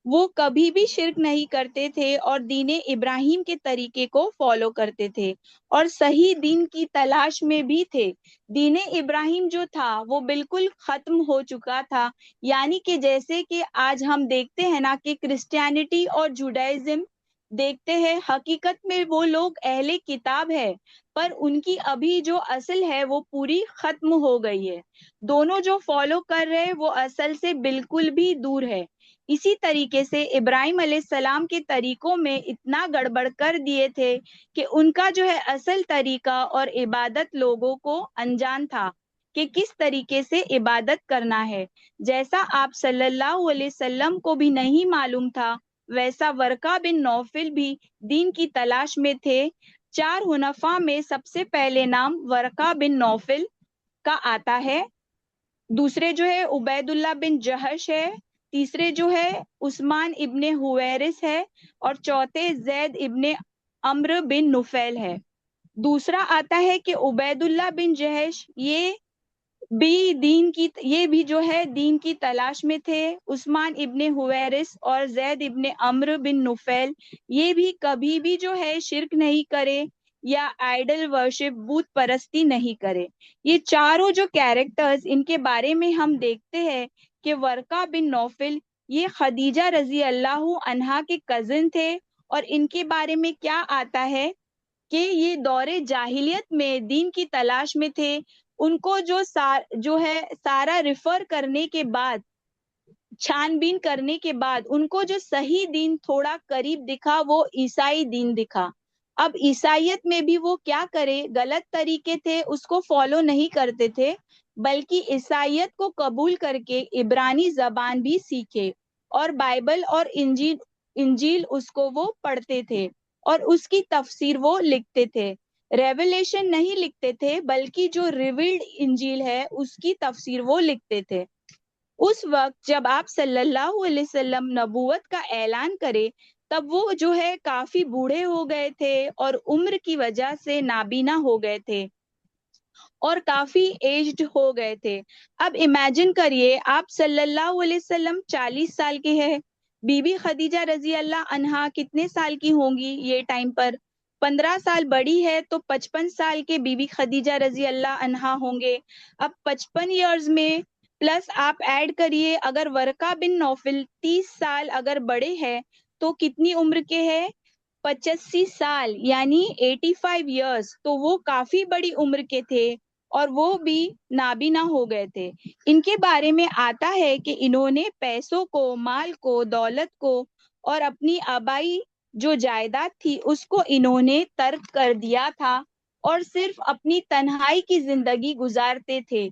وہ کبھی بھی شرک نہیں کرتے تھے اور دین ابراہیم کے طریقے کو فالو کرتے تھے اور صحیح دین کی تلاش میں بھی تھے۔ دین ابراہیم جو تھا وہ بالکل ختم ہو چکا تھا، یعنی کہ جیسے کہ آج ہم دیکھتے ہیں نا کہ کرسچینٹی اور جوڈائزم دیکھتے ہیں، حقیقت میں وہ لوگ اہل کتاب ہے، پر ان کی ابھی جو اصل ہے وہ پوری ختم ہو گئی ہے۔ دونوں جو فالو کر رہے وہ اصل سے بالکل بھی دور ہے۔ اسی طریقے سے ابراہیم علیہ السلام کے طریقوں میں اتنا گڑبڑ کر دیے تھے کہ ان کا جو ہے اصل طریقہ اور عبادت لوگوں کو انجان تھا کہ کس طریقے سے عبادت کرنا ہے۔ جیسا آپ صلی اللہ علیہ وسلم کو بھی نہیں معلوم تھا، ویسا ورقہ بن نوفل بھی دین کی تلاش میں تھے۔ 4 حنفاء میں سب سے پہلے نام ورقہ بن نوفل کا آتا ہے، دوسرے جو ہے عبید اللہ بن جہش ہے، تیسرے جو ہے عثمان ابن حویرث ہے، اور چوتھے زید ابن عمرو بن نفیل ہے۔ دوسرا آتا ہے کہ عبید اللہ بن جہش یہ بھی جو ہے دین کی تلاش میں تھے۔ عثمان ابن حویرث اور زید ابن عمرو بن نفیل یہ بھی کبھی بھی جو ہے شرک نہیں کرے یا آئیڈل ورشپ بت پرستی نہیں کرے۔ یہ چاروں جو کیریکٹرز ان کے بارے میں ہم دیکھتے ہیں کہ ورقہ بن نوفل یہ خدیجہ رضی اللہ عنہا کے کزن تھے، اور ان کے بارے میں کیا آتا ہے کہ یہ دور جاہلیت میں دین کی تلاش میں تھے۔ ان کو جو ہے سارا ریفر کرنے کے بعد، چھان بین کرنے کے بعد ان کو جو صحیح دین تھوڑا قریب دکھا وہ عیسائی دین دکھا۔ اب عیسائیت میں بھی وہ کیا کرے، غلط طریقے تھے، اس کو فالو نہیں کرتے تھے، بلکہ عیسائیت کو قبول کر کے عبرانی زبان بھی سیکھے اور بائبل اور انجیل اس کو وہ پڑھتے تھے اور اس کی تفسیر وہ لکھتے تھے۔ ریویلیشن نہیں لکھتے تھے، بلکہ جو ریویلڈ انجیل ہے اس کی تفسیر وہ لکھتے تھے۔ اس وقت جب آپ صلی اللہ علیہ وسلم نبوت کا اعلان کرے تب وہ جو ہے کافی بوڑھے ہو گئے تھے اور عمر کی وجہ سے نابینا ہو گئے تھے اور کافی ایجڈ ہو گئے تھے۔ اب امیجن کریے آپ صلی اللہ علیہ وسلم 40 سال کے ہیں، بی بی خدیجہ رضی اللہ عنہا کتنے سال کی ہوں گی یہ ٹائم پر؟ 15 سال بڑی ہے تو 55 سال کے بی بی خدیجہ رضی اللہ عنہا ہوں گے۔ اب 55 ایئرز میں پلس آپ ایڈ کریے، اگر ورقہ بن نوفل 30 سال اگر بڑے ہیں تو کتنی عمر کے ہیں؟ 85 سال، یعنی 85 ایئرز، تو وہ کافی بڑی عمر کے تھے اور وہ بھی نابینا ہو گئے تھے۔ ان کے بارے میں آتا ہے کہ انہوں نے پیسوں کو، مال کو، دولت کو اور اپنی آبائی جو جائیداد تھی اس کو انہوں نے ترک کر دیا تھا اور صرف اپنی تنہائی کی زندگی گزارتے تھے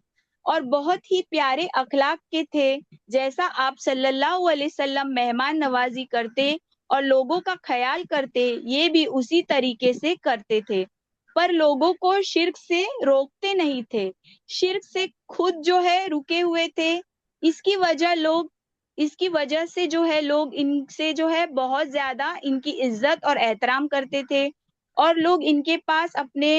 اور بہت ہی پیارے اخلاق کے تھے۔ جیسا آپ صلی اللہ علیہ وسلم مہمان نوازی کرتے اور لوگوں کا خیال کرتے، یہ بھی اسی طریقے سے کرتے تھے، پر لوگوں کو شرک سے روکتے نہیں تھے، شرک سے خود جو ہے رکے ہوئے تھے۔ اس کی وجہ لوگ اس کی وجہ سے جو ہے لوگ ان سے جو ہے بہت زیادہ ان کی عزت اور احترام کرتے تھے، اور لوگ ان کے پاس اپنے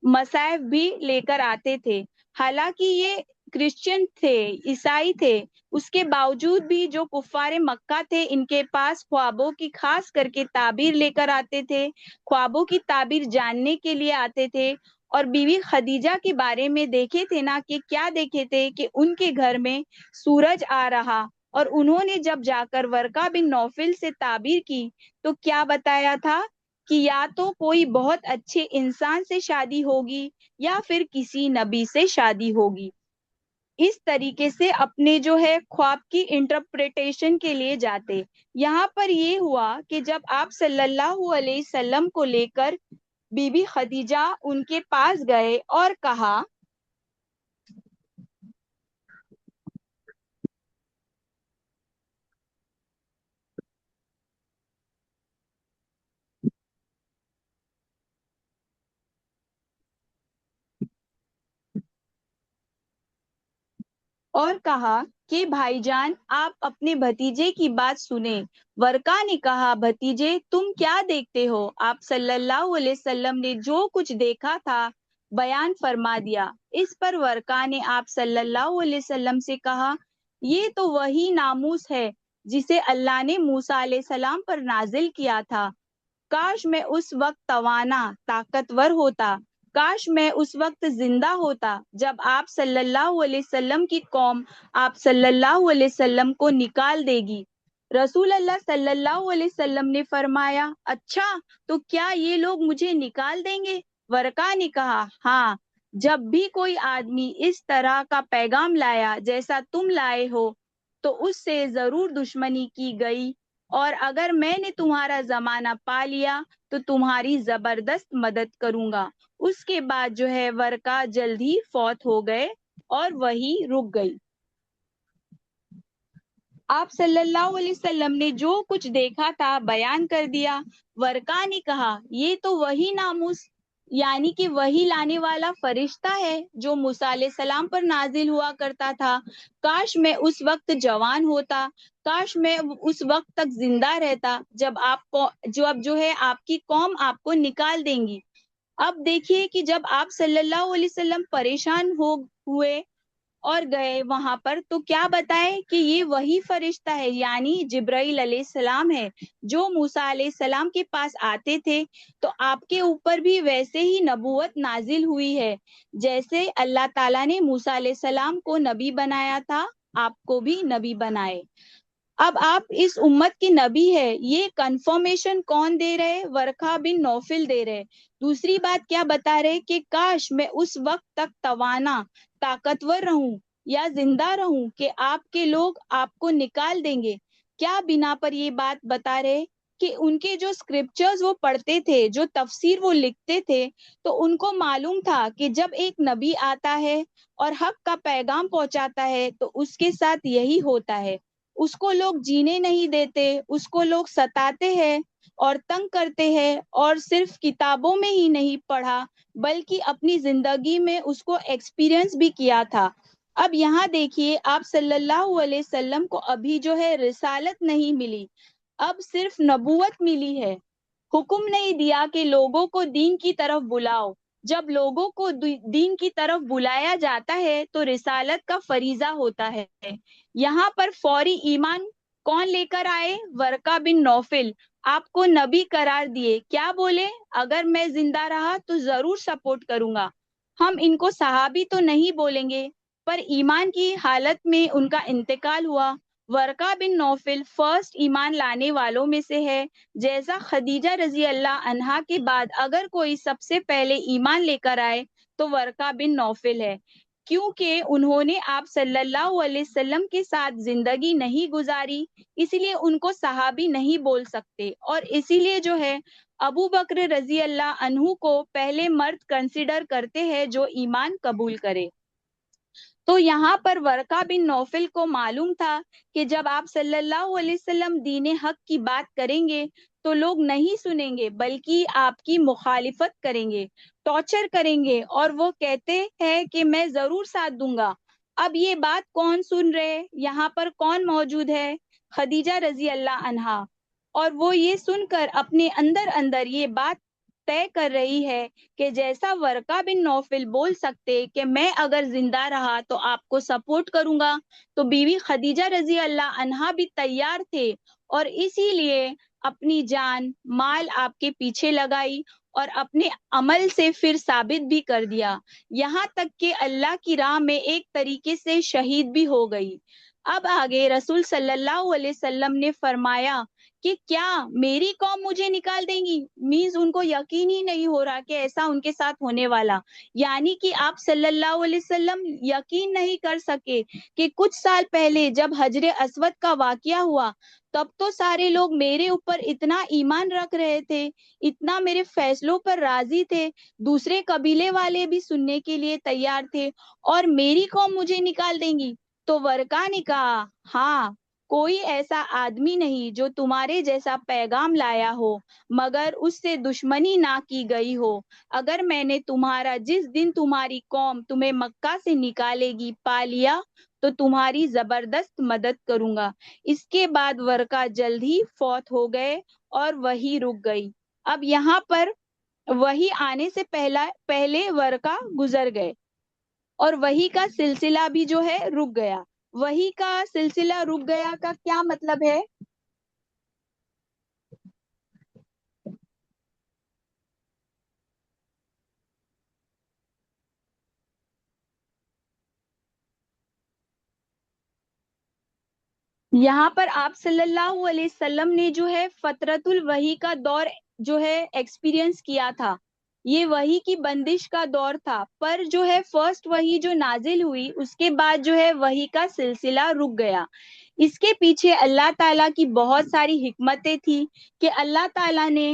مصائب بھی لے کر آتے تھے۔ حالانکہ یہ کرسچن تھے، عیسائی تھے، اس کے باوجود بھی جو کفار مکہ تھے ان کے پاس خوابوں کی خاص کر کے تعبیر لے کر آتے تھے، خوابوں کی تعبیر جاننے کے لیے آتے تھے۔ اور بیوی خدیجہ کے بارے میں دیکھے تھے نا کہ کیا دیکھے تھے کہ ان کے گھر میں سورج آ رہا، اور انہوں نے جب جا کر ورقہ بن نوفل سے تعبیر کی تو کیا بتایا تھا کہ یا تو کوئی بہت اچھے انسان سے شادی ہوگی یا پھر کسی نبی سے شادی ہوگی۔ اس طریقے سے اپنے جو ہے خواب کی انٹرپریٹیشن کے لیے جاتے۔ یہاں پر یہ ہوا کہ جب آپ صلی اللہ علیہ وسلم کو لے کر بی بی خدیجہ ان کے پاس گئے اور کہا کہ بھائی جان آپ اپنے بھتیجے کی بات سنیں۔ ورقہ نے کہا بھتیجے تم کیا دیکھتے ہو؟ آپ صلی اللہ علیہ وسلم نے جو کچھ دیکھا تھا بیان فرما دیا۔ اس پر ورقہ نے آپ صلی اللہ علیہ وسلم سے کہا یہ تو وہی ناموس ہے جسے اللہ نے موسیٰ علیہ السلام پر نازل کیا تھا۔ کاش میں اس وقت توانا طاقتور ہوتا، کاش میں اس وقت زندہ ہوتا جب آپ صلی اللہ علیہ وسلم کی قوم آپ صلی اللہ علیہ وسلم کو نکال دے گی۔ رسول اللہ صلی اللہ علیہ وسلم نے فرمایا اچھا تو کیا یہ لوگ مجھے نکال دیں گے؟ ورقہ نے کہا ہاں، جب بھی کوئی آدمی اس طرح کا پیغام لایا جیسا تم لائے ہو تو اس سے ضرور دشمنی کی گئی، اور اگر میں نے تمہارا زمانہ پا لیا تو تمہاری زبردست مدد کروں گا۔ اس کے بعد جو ہے ورقہ جلد ہی فوت ہو گئے اور وہی رک گئی۔ آپ صلی اللہ علیہ وسلم نے جو کچھ دیکھا تھا بیان کر دیا۔ ورقہ نے کہا یہ تو وہی ناموس یعنی کہ وہی لانے والا فرشتہ ہے جو موسیٰ علیہ السلام پر نازل ہوا کرتا تھا۔ کاش میں اس وقت جوان ہوتا، کاش میں اس وقت تک زندہ رہتا جب جو ہے آپ کی قوم آپ کو نکال دیں گی۔ اب دیکھیے کہ جب آپ صلی اللہ علیہ وسلم پریشان ہوئے اور گئے وہاں پر تو کیا بتائے کہ یہ وہی فرشتہ ہے یعنی جبرائیل علیہ السلام ہے جو موسیٰ علیہ السلام کے پاس آتے تھے۔ تو آپ کے اوپر بھی ویسے ہی نبوت نازل ہوئی ہے، جیسے اللہ تعالیٰ نے موسیٰ علیہ السلام کو نبی بنایا تھا آپ کو بھی نبی بنائے۔ اب آپ اس امت کے نبی ہے، یہ کنفرمیشن کون دے رہے؟ ورقہ بن نوفل دے رہے۔ دوسری بات کیا بتا رہے کہ کاش میں اس وقت تک توانا طاقتور رہوں یا زندہ رہوں کہ آپ کے لوگ آپ کو نکال دیں گے۔ کیا بنا پر یہ بات بتا رہے کہ ان کے جو اسکرپچرز وہ پڑھتے تھے، جو تفسیر وہ لکھتے تھے، تو ان کو معلوم تھا کہ جب ایک نبی آتا ہے اور حق کا پیغام پہنچاتا ہے تو اس کے ساتھ یہی ہوتا ہے، اس کو لوگ جینے نہیں دیتے، اس کو لوگ ستاتے ہیں اور تنگ کرتے ہیں، اور صرف کتابوں میں ہی نہیں پڑھا بلکہ اپنی زندگی میں اس کو ایکسپیرینس بھی کیا تھا۔ اب یہاں دیکھیے آپ صلی اللہ علیہ وسلم کو ابھی جو ہے رسالت نہیں ملی، اب صرف نبوت ملی ہے۔ حکم نہیں دیا کہ لوگوں کو دین کی طرف بلاؤ۔ جب لوگوں کو دین کی طرف بلایا جاتا ہے تو رسالت کا فریضہ ہوتا ہے۔ یہاں پر فوری ایمان کون لے کر آئے؟ ورقہ بن نوفل آپ کو نبی قرار دیے۔ کیا بولے؟ اگر میں زندہ رہا تو ضرور سپورٹ کروں گا۔ ہم ان کو صحابی تو نہیں بولیں گے، پر ایمان کی حالت میں ان کا انتقال ہوا۔ ورقہ بن نوفل فرسٹ ایمان لانے والوں میں سے ہے۔ جیسا خدیجہ رضی اللہ عنہا کے بعد اگر کوئی سب سے پہلے ایمان لے کر آئے تو ورقہ بن نوفل ہے، کیونکہ انہوں نے آپ صلی اللہ علیہ وسلم کے ساتھ زندگی نہیں گزاری، اس لیے ان کو صحابی نہیں بول سکتے، اور اسی لیے جو ہے ابو بکر رضی اللہ عنہ کو پہلے مرد کنسیڈر کرتے ہیں جو ایمان قبول کرے۔ تو یہاں پر ورقہ بن نوفل کو معلوم تھا کہ جب آپ صلی اللہ علیہ وسلم دین حق کی بات کریں گے تو لوگ نہیں سنیں گے بلکہ آپ کی مخالفت کریں گے، ٹارچر کریں گے، اور وہ کہتے ہیں کہ میں ضرور ساتھ دوں گا۔ اب یہ بات کون سن رہے؟ یہاں پر کون موجود ہے؟ خدیجہ رضی اللہ عنہا، اور وہ یہ سن کر اپنے اندر اندر یہ بات طے کر رہی ہے کہ جیسا ورقہ بن نوفل بول سکتے کہ میں اگر زندہ رہا تو آپ کو سپورٹ کروں گا، تو بیوی خدیجہ رضی اللہ عنہا بھی تیار تھے، اور اسی لیے اپنی جان مال آپ کے پیچھے لگائی اور اپنے عمل سے پھر ثابت بھی کر دیا، یہاں تک کہ اللہ کی راہ میں ایک طریقے سے شہید بھی ہو گئی۔ اب آگے رسول صلی اللہ علیہ وسلم نے فرمایا کہ کیا میری قوم مجھے نکال دیں گی؟ مینز ان کو یقین ہی نہیں ہو رہا کہ ایسا ان کے ساتھ ہونے والا، یعنی کہ آپ صلی اللہ علیہ وسلم یقین نہیں کر سکے کہ کچھ سال پہلے جب حجر اسود کا واقعہ ہوا تب تو سارے لوگ میرے اوپر اتنا ایمان رکھ رہے تھے، اتنا میرے فیصلوں پر راضی تھے، دوسرے قبیلے والے بھی سننے کے لیے تیار تھے، اور میری قوم مجھے نکال دیں گی؟ تو ورقا نے کہا، ہاں، کوئی ایسا آدمی نہیں جو تمہارے جیسا پیغام لایا ہو مگر اس سے دشمنی نہ کی گئی ہو، اگر میں نے تمہارا جس دن تمہاری قوم تمہیں مکہ سے نکالے گی پا لیا تو تمہاری زبردست مدد کروں گا۔ اس کے بعد ورقا جلد ہی فوت ہو گئے اور وہی رک گئی۔ اب یہاں پر وہی آنے سے پہلے ورقا گزر گئے اور وہی کا سلسلہ بھی جو ہے رک گیا۔ وہی کا سلسلہ رک گیا کا کیا مطلب ہے؟ یہاں پر آپ صلی اللہ علیہ وسلم نے جو ہے فترت الوحی کا دور جو ہے ایکسپیرینس کیا تھا، یہ وحی کی بندش کا دور تھا، پر جو ہے فرسٹ وحی جو نازل ہوئی اس کے بعد جو ہے وحی کا سلسلہ رک گیا۔ اس کے پیچھے اللہ تعالیٰ کی بہت ساری حکمتیں تھی کہ اللہ تعالیٰ نے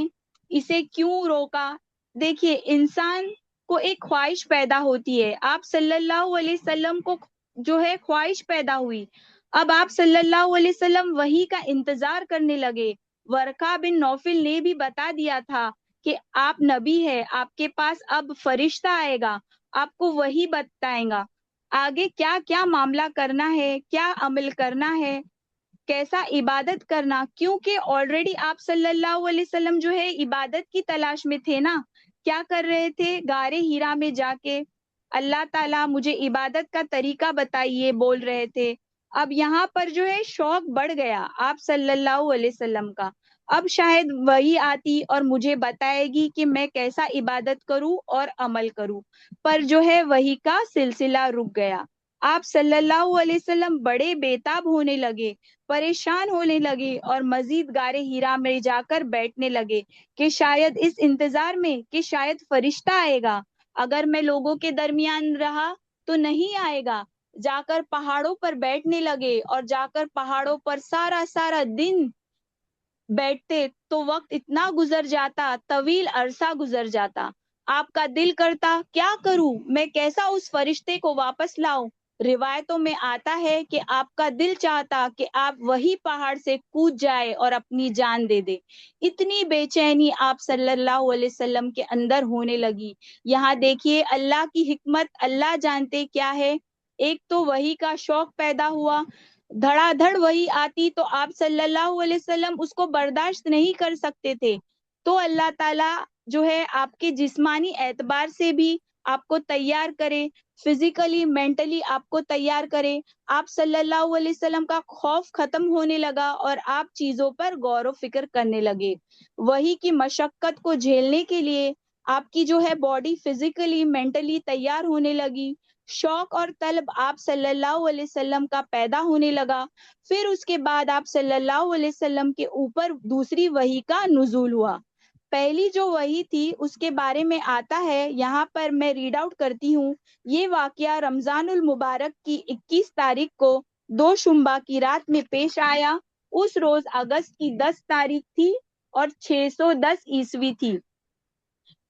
اسے کیوں روکا۔ دیکھیے، انسان کو ایک خواہش پیدا ہوتی ہے، آپ صلی اللہ علیہ وسلم کو جو ہے خواہش پیدا ہوئی، اب آپ صلی اللہ علیہ وسلم وہی کا انتظار کرنے لگے۔ ورقہ بن نوفل نے بھی بتا دیا تھا کہ آپ نبی ہے، آپ کے پاس اب فرشتہ آئے گا، آپ کو وہی بتائیں گا آگے کیا کیا معاملہ کرنا ہے، کیا عمل کرنا ہے، کیسا عبادت کرنا، کیونکہ آلریڈی آپ صلی اللہ علیہ وسلم جو ہے عبادت کی تلاش میں تھے نا۔ کیا کر رہے تھے؟ غار ہیرا میں جا کے اللہ تعالیٰ مجھے عبادت کا طریقہ بتائیے بول رہے تھے۔ اب یہاں پر جو ہے شوق بڑھ گیا آپ صلی اللہ علیہ وسلم کا، اب شاید وہی آتی اور مجھے بتائے گی کہ میں کیسا عبادت کروں اور عمل کروں، پر جو ہے وہی کا سلسلہ رک گیا۔ آپ صلی اللہ علیہ وسلم بڑے بیتاب ہونے لگے، پریشان ہونے لگے، اور مزید غار ہیرا میں جا کر بیٹھنے لگے کہ شاید اس انتظار میں کہ شاید فرشتہ آئے گا، اگر میں لوگوں کے درمیان رہا تو نہیں آئے گا۔ جا کر پہاڑوں پر بیٹھنے لگے اور جا کر پہاڑوں پر سارا سارا دن بیٹھتے تو وقت اتنا گزر جاتا، طویل عرصہ گزر جاتا، آپ کا دل کرتا کیا کروں میں، کیسا اس فرشتے کو واپس لاؤں۔ روایتوں میں آتا ہے کہ آپ کا دل چاہتا کہ آپ وہی پہاڑ سے کود جائے اور اپنی جان دے دے، اتنی بے چینی آپ صلی اللہ علیہ وسلم کے اندر ہونے لگی۔ یہاں دیکھیے اللہ کی حکمت، اللہ جانتے کیا ہے، ایک تو وہی کا شوق پیدا ہوا، دھڑا دھڑ وہی آتی تو آپ صلی اللہ علیہ وسلم اس کو برداشت نہیں کر سکتے تھے، تو اللہ تعالیٰ جو ہے آپ کے جسمانی اعتبار سے بھی آپ کو تیار کرے، فزیکلی مینٹلی آپ کو تیار کرے، آپ صلی اللہ علیہ وسلم کا خوف ختم ہونے لگا اور آپ چیزوں پر غور و فکر کرنے لگے۔ وہی کی مشقت کو جھیلنے کے لیے آپ کی جو ہے باڈی فزیکلی مینٹلی تیار ہونے لگی، شوق اور طلب آپ صلی اللہ علیہ وسلم کا پیدا ہونے لگا، پھر اس کے بعد آپ صلی اللہ علیہ وسلم کے اوپر دوسری وحی کا نزول ہوا۔ پہلی جو وحی تھی اس کے بارے میں آتا ہے، یہاں پر میں ریڈ آؤٹ کرتی ہوں، یہ واقعہ رمضان المبارک کی 21 تاریخ کو دوشنبہ کی رات میں پیش آیا۔ اس روز اگست کی 10 تاریخ تھی اور 610 عیسوی تھی۔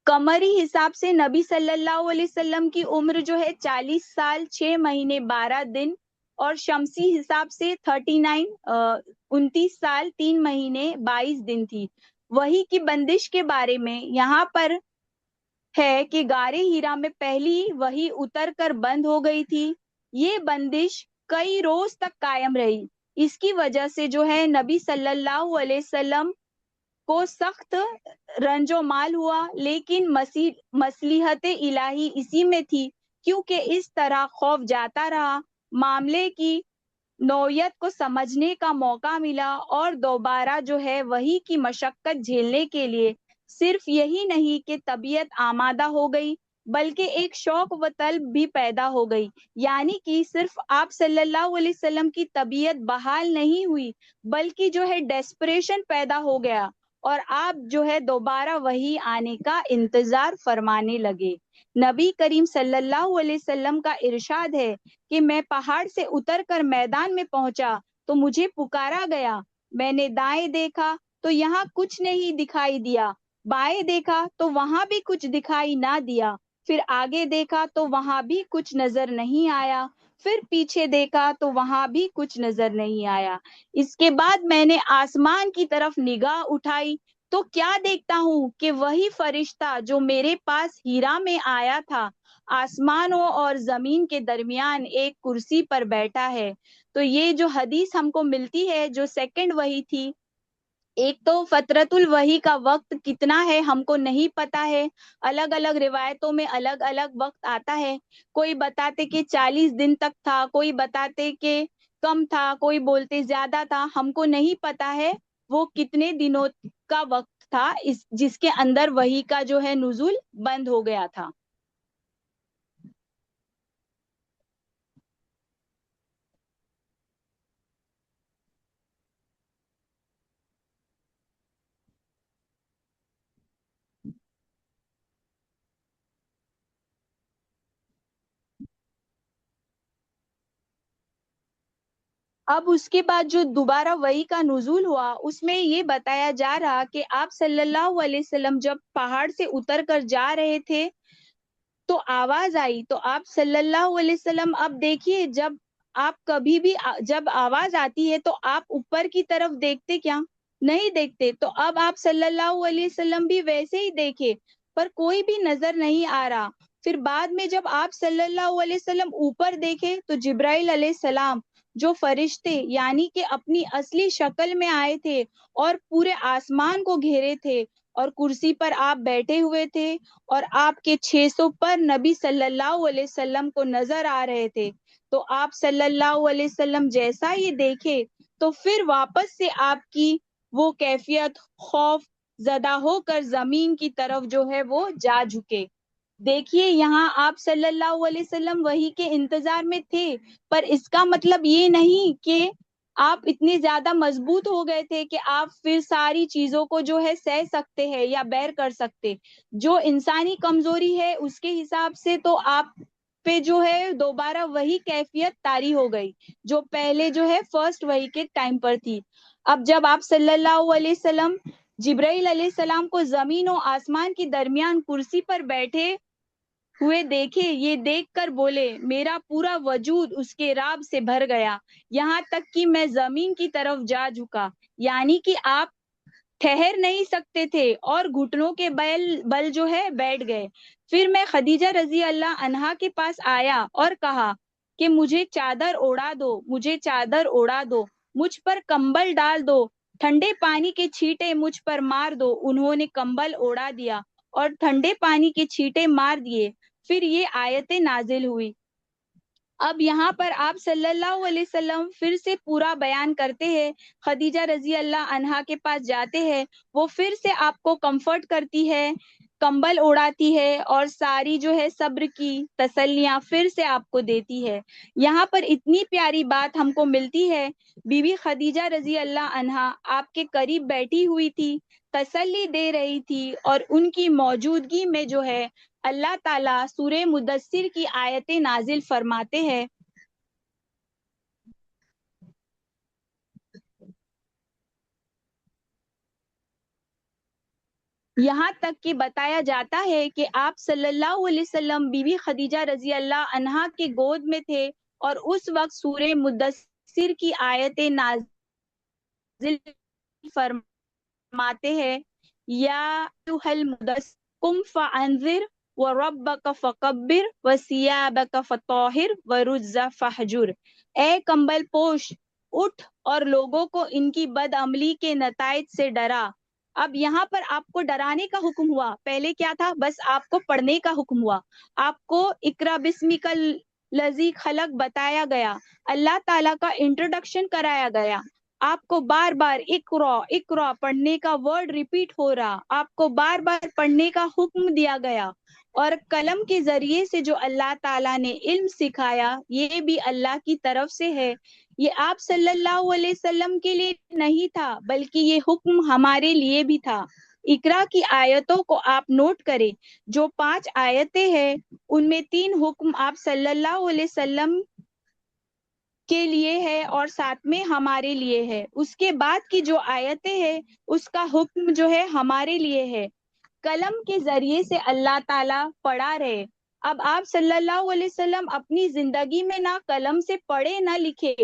قمری حساب سے نبی صلی اللہ علیہ وسلم کی عمر جو ہے 40 سال 6 مہینے 12 دن، اور شمسی حساب سے 29 سال 3 مہینے 22 دن تھی۔ وہی کی بندش کے بارے میں یہاں پر ہے کہ غار ہیرا میں پہلی وحی اتر کر بند ہو گئی تھی، یہ بندش کئی روز تک قائم رہی، اس کی وجہ سے جو ہے نبی صلی اللہ علیہ وسلم کو سخت رنج و مال ہوا، لیکن مصلحت الہی اسی میں تھی، کیونکہ اس طرح خوف جاتا رہا، معاملے کی نوعیت کو سمجھنے کا موقع ملا، اور دوبارہ جو ہے وہی کی مشقت جھیلنے کے لیے صرف یہی نہیں کہ طبیعت آمادہ ہو گئی، بلکہ ایک شوق و طلب بھی پیدا ہو گئی، یعنی کہ صرف آپ صلی اللہ علیہ وسلم کی طبیعت بحال نہیں ہوئی، بلکہ جو ہے ڈیسپریشن پیدا ہو گیا، اور آپ جو ہے دوبارہ وہی آنے کا انتظار فرمانے لگے۔ نبی کریم صلی اللہ علیہ وسلم کا ارشاد ہے کہ میں پہاڑ سے اتر کر میدان میں پہنچا تو مجھے پکارا گیا، میں نے دائیں دیکھا تو یہاں کچھ نہیں دکھائی دیا، بائیں دیکھا تو وہاں بھی کچھ دکھائی نہ دیا، پھر آگے دیکھا تو وہاں بھی کچھ نظر نہیں آیا، پھر پیچھے دیکھا تو وہاں بھی کچھ نظر نہیں آیا۔ اس کے بعد میں نے آسمان کی طرف نگاہ اٹھائی تو کیا دیکھتا ہوں کہ وہی فرشتہ جو میرے پاس ہیرا میں آیا تھا، آسمانوں اور زمین کے درمیان ایک کرسی پر بیٹھا ہے۔ تو یہ جو حدیث ہم کو ملتی ہے، جو سیکنڈ وحی تھی، ایک تو فترت الوحی کا وقت کتنا ہے ہم کو نہیں پتا ہے، الگ الگ روایتوں میں الگ الگ وقت آتا ہے، کوئی بتاتے کہ 40 دن تک تھا، کوئی بتاتے کہ کم تھا، کوئی بولتے زیادہ تھا، ہم کو نہیں پتا ہے وہ کتنے دنوں کا وقت تھا جس کے اندر وحی کا جو ہے نزول بند ہو گیا تھا۔ اب اس کے بعد جو دوبارہ وحی کا نزول ہوا، اس میں یہ بتایا جا رہا کہ آپ صلی اللہ علیہ وسلم جب پہاڑ سے اتر کر جا رہے تھے تو آواز آئی، تو آپ صلی اللہ علیہ وسلم اب دیکھیے، جب آپ کبھی بھی جب آواز آتی ہے تو آپ اوپر کی طرف دیکھتے کیا؟ نہیں دیکھتے، تو اب آپ صلی اللہ علیہ وسلم بھی ویسے ہی دیکھے، پر کوئی بھی نظر نہیں آ رہا۔ پھر بعد میں جب آپ صلی اللہ علیہ وسلم اوپر دیکھے تو جبرائیل علیہ السلام، جو فرشتے یعنی کہ اپنی اصلی شکل میں آئے تھے اور پورے آسمان کو گھیرے تھے، اور کرسی پر آپ بیٹھے ہوئے تھے، اور آپ کے 600 پر نبی صلی اللہ علیہ وسلم کو نظر آ رہے تھے، تو آپ صلی اللہ علیہ وسلم جیسا یہ دیکھے تو پھر واپس سے آپ کی وہ کیفیت خوف زدہ ہو کر زمین کی طرف جو ہے وہ جا جھکے۔ دیکھیے یہاں آپ صلی اللہ علیہ وسلم وہی کے انتظار میں تھے، پر اس کا مطلب یہ نہیں کہ آپ اتنے زیادہ مضبوط ہو گئے تھے کہ آپ پھر ساری چیزوں کو جو ہے سہ سکتے ہیں یا بیر کر سکتے۔ جو انسانی کمزوری ہے اس کے حساب سے تو آپ پہ جو ہے دوبارہ وہی کیفیت طاری ہو گئی جو پہلے جو ہے فرسٹ وہی کے ٹائم پر تھی۔ اب جب آپ صلی اللہ علیہ وسلم جبرائیل علیہ السلام کو زمین و آسمان کے درمیان کرسی پر بیٹھے ہوئے دیکھے، یہ دیکھ کر بولے، میرا پورا وجود اس کے رعب سے بھر گیا، یہاں تک کہ میں زمین کی طرف جا جھکا، یعنی کہ آپ ٹھہر نہیں سکتے تھے اور گھٹنوں کے بل جو ہے بیٹھ گئے۔ پھر میں خدیجہ رضی اللہ عنہا کے پاس آیا اور کہا کہ مجھے چادر اوڑھا دو، مجھے چادر اوڑھا دو، مجھ پر کمبل ڈال دو، ٹھنڈے پانی کے چھینٹے مجھ پر مار دو۔ انہوں نے کمبل اوڑھا دیا اور ٹھنڈے پانی کے چھینٹے مار دیے۔ پھر یہ آیتیں نازل ہوئی۔ اب یہاں پر آپ صلی اللہ علیہ وسلم پھر سے پورا بیان کرتے ہیں، خدیجہ رضی اللہ عنہا کے پاس جاتے ہیں، وہ پھر سے آپ کو کمفرٹ کرتی ہے، کمبل اڑاتی ہے، اور ساری جو ہے صبر کی تسلیاں پھر سے آپ کو دیتی ہے۔ یہاں پر اتنی پیاری بات ہم کو ملتی ہے، بی بی خدیجہ رضی اللہ عنہا آپ کے قریب بیٹھی ہوئی تھی، تسلی دے رہی تھی، اور ان کی موجودگی میں جو ہے اللہ تعالیٰ سورہ مدثر کی آیتیں نازل فرماتے ہیں۔ یہاں تک کہ بتایا جاتا ہے کہ آپ صلی اللہ علیہ وسلم بی بی خدیجہ رضی اللہ عنہا کے گود میں تھے، اور اس وقت سورہ مدثر کی آیتیں نازل فرماتے ہیں، یا ایھا المدثر قم فانذر وربک فکبر وثیابک فطہر والرجز فہجر۔ اے کمبل پوش، اٹھ اور لوگوں کو ان کی بدعملی کے نتائج سے ڈرا. اب یہاں پر آپ کو ڈرانے کا حکم ہوا. پہلے کیا تھا؟ بس آپ کو پڑھنے کا حکم ہوا. آپ کو اقرا بسمک الذی خلق بتایا گیا. اللہ تعالیٰ کا انٹروڈکشن کرایا گیا. آپ کو بار بار اقرا اقرا پڑھنے کا ورڈ ریپیٹ ہو رہا. آپ کو بار بار پڑھنے کا حکم دیا گیا. اور قلم کے ذریعے سے جو اللہ تعالیٰ نے علم سکھایا یہ بھی اللہ کی طرف سے ہے. یہ آپ صلی اللہ علیہ وسلم کے لیے نہیں تھا بلکہ یہ حکم ہمارے لیے بھی تھا. اقرا کی آیتوں کو آپ نوٹ کریں. جو 5 آیتیں ہیں ان میں 3 حکم آپ صلی اللہ علیہ وسلم کے لیے ہے اور 7 میں ہمارے لیے ہے. اس کے بعد کی جو آیتیں ہیں اس کا حکم جو ہے ہمارے لیے ہے. قلم کے ذریعے سے اللہ تعالیٰ پڑھا رہے. اب آپ صلی اللہ علیہ وسلم اپنی زندگی میں نہ قلم سے پڑھے نہ لکھے،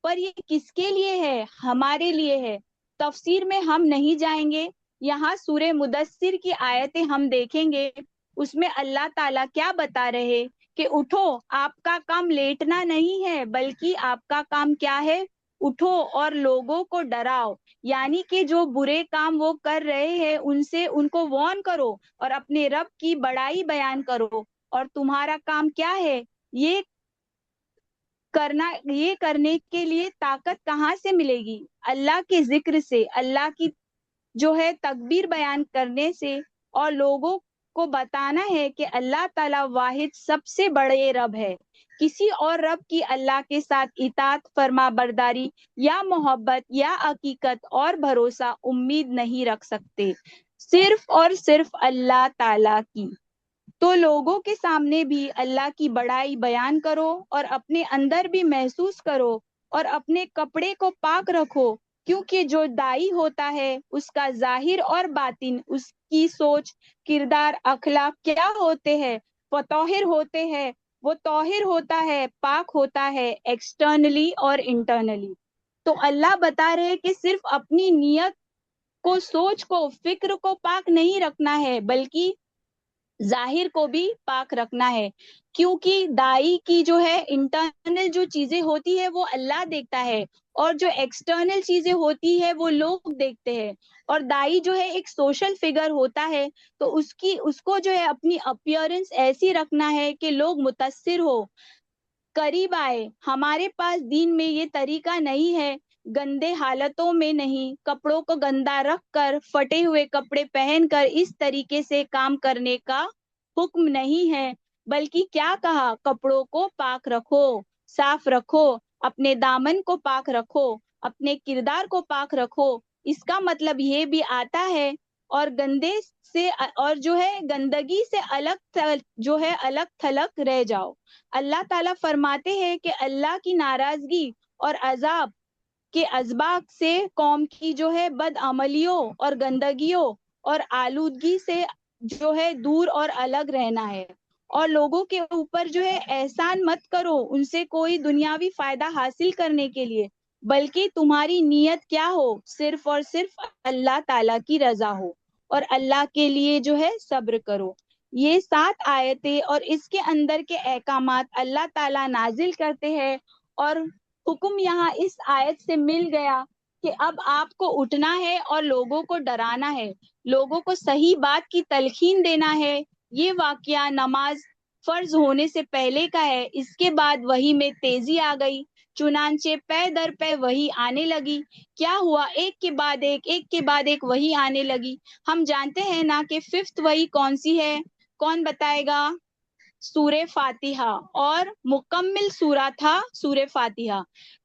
پر یہ کس کے لیے ہے؟ ہمارے لیے ہے. تفسیر میں ہم نہیں جائیں گے. یہاں سورہ مدثر کی آیتیں ہم دیکھیں گے. اس میں اللہ تعالیٰ کیا بتا رہے کہ اٹھو، آپ کا کام لیٹنا نہیں ہے بلکہ آپ کا کام کیا ہے؟ اٹھو اور لوگوں کو ڈراؤ. یعنی کہ جو برے کام وہ کر رہے ہیں ان سے ان کو وارن کرو اور اپنے رب کی بڑائی بیان کرو. اور تمہارا کام کیا ہے؟ یہ یہ کرنے کے لیے طاقت کہاں سے ملے گی؟ اللہ کے ذکر سے، اللہ کی جو ہے تکبیر بیان کرنے سے، اور لوگوں کو بتانا ہے کہ اللہ تعالیٰ واحد سب سے بڑے رب ہے. کسی اور رب کی اللہ کے ساتھ اطاعت، فرما برداری یا محبت یا عقیدت اور بھروسہ امید نہیں رکھ سکتے، صرف اور صرف اللہ تعالیٰ کی. تو لوگوں کے سامنے بھی اللہ کی بڑائی بیان کرو اور اپنے اندر بھی محسوس کرو اور اپنے کپڑے کو پاک رکھو. کیونکہ جو دائی ہوتا ہے اس کا ظاہر اور باطن، اس کی سوچ، کردار، اخلاق کیا ہوتے ہیں؟ فطاہر ہوتے ہیں. وہ طاہر ہوتا ہے، پاک ہوتا ہے، ایکسٹرنلی اور انٹرنلی. تو اللہ بتا رہے کہ صرف اپنی نیت کو، سوچ کو، فکر کو پاک نہیں رکھنا ہے بلکہ ظاہر کو بھی پاک رکھنا ہے. کیونکہ دائی کی جو ہے انٹرنل جو چیزیں ہوتی ہے وہ اللہ دیکھتا ہے، اور جو ایکسٹرنل چیزیں ہوتی ہے وہ لوگ دیکھتے ہیں. اور دائی جو ہے ایک سوشل فگر ہوتا ہے، تو اس کو جو ہے اپنی اپیئرنس ایسی رکھنا ہے کہ لوگ متاثر ہو، قریب آئے. ہمارے پاس دین میں یہ طریقہ نہیں ہے. گندے حالتوں میں نہیں، کپڑوں کو گندا رکھ کر، پھٹے ہوئے کپڑے پہن کر اس طریقے سے کام کرنے کا حکم نہیں ہے، بلکہ کیا کہا؟ کپڑوں کو پاک رکھو، صاف رکھو، اپنے دامن کو پاک رکھو، اپنے کردار کو پاک رکھو. اس کا مطلب یہ بھی آتا ہے اور گندے سے اور جو ہے گندگی سے الگ تھلگ رہ جاؤ. اللہ تعالیٰ فرماتے ہیں کہ اللہ کی ناراضگی اور عذاب کے اسباب سے قوم کی جو ہے بدعملیوں اور گندگیوں اور آلودگی سے جو ہے دور اور الگ رہنا ہے. اور لوگوں کے اوپر جو ہے احسان مت کرو ان سے کوئی دنیاوی فائدہ حاصل کرنے کے لیے، بلکہ تمہاری نیت کیا ہو؟ صرف اور صرف اللہ تعالیٰ کی رضا ہو اور اللہ کے لیے جو ہے صبر کرو. یہ 7 آیتیں اور اس کے اندر کے احکامات اللہ تعالیٰ نازل کرتے ہیں. اور حکم یہاں اس آیت سے مل گیا کہ اب آپ کو اٹھنا ہے اور لوگوں کو ڈرانا ہے، لوگوں کو صحیح بات کی تلقین دینا ہے. یہ واقعہ نماز فرض ہونے سے پہلے کا ہے. اس کے بعد وحی میں تیزی آ گئی، چنانچہ پے در پے وحی آنے لگی. کیا ہوا؟ ایک کے بعد ایک وحی آنے لگی. ہم جانتے ہیں نا کہ 5th وحی کون سی ہے؟ کون بتائے گا؟ سورہ فاتحہ، اور مکمل سورہ تھا سورہ فاتحہ.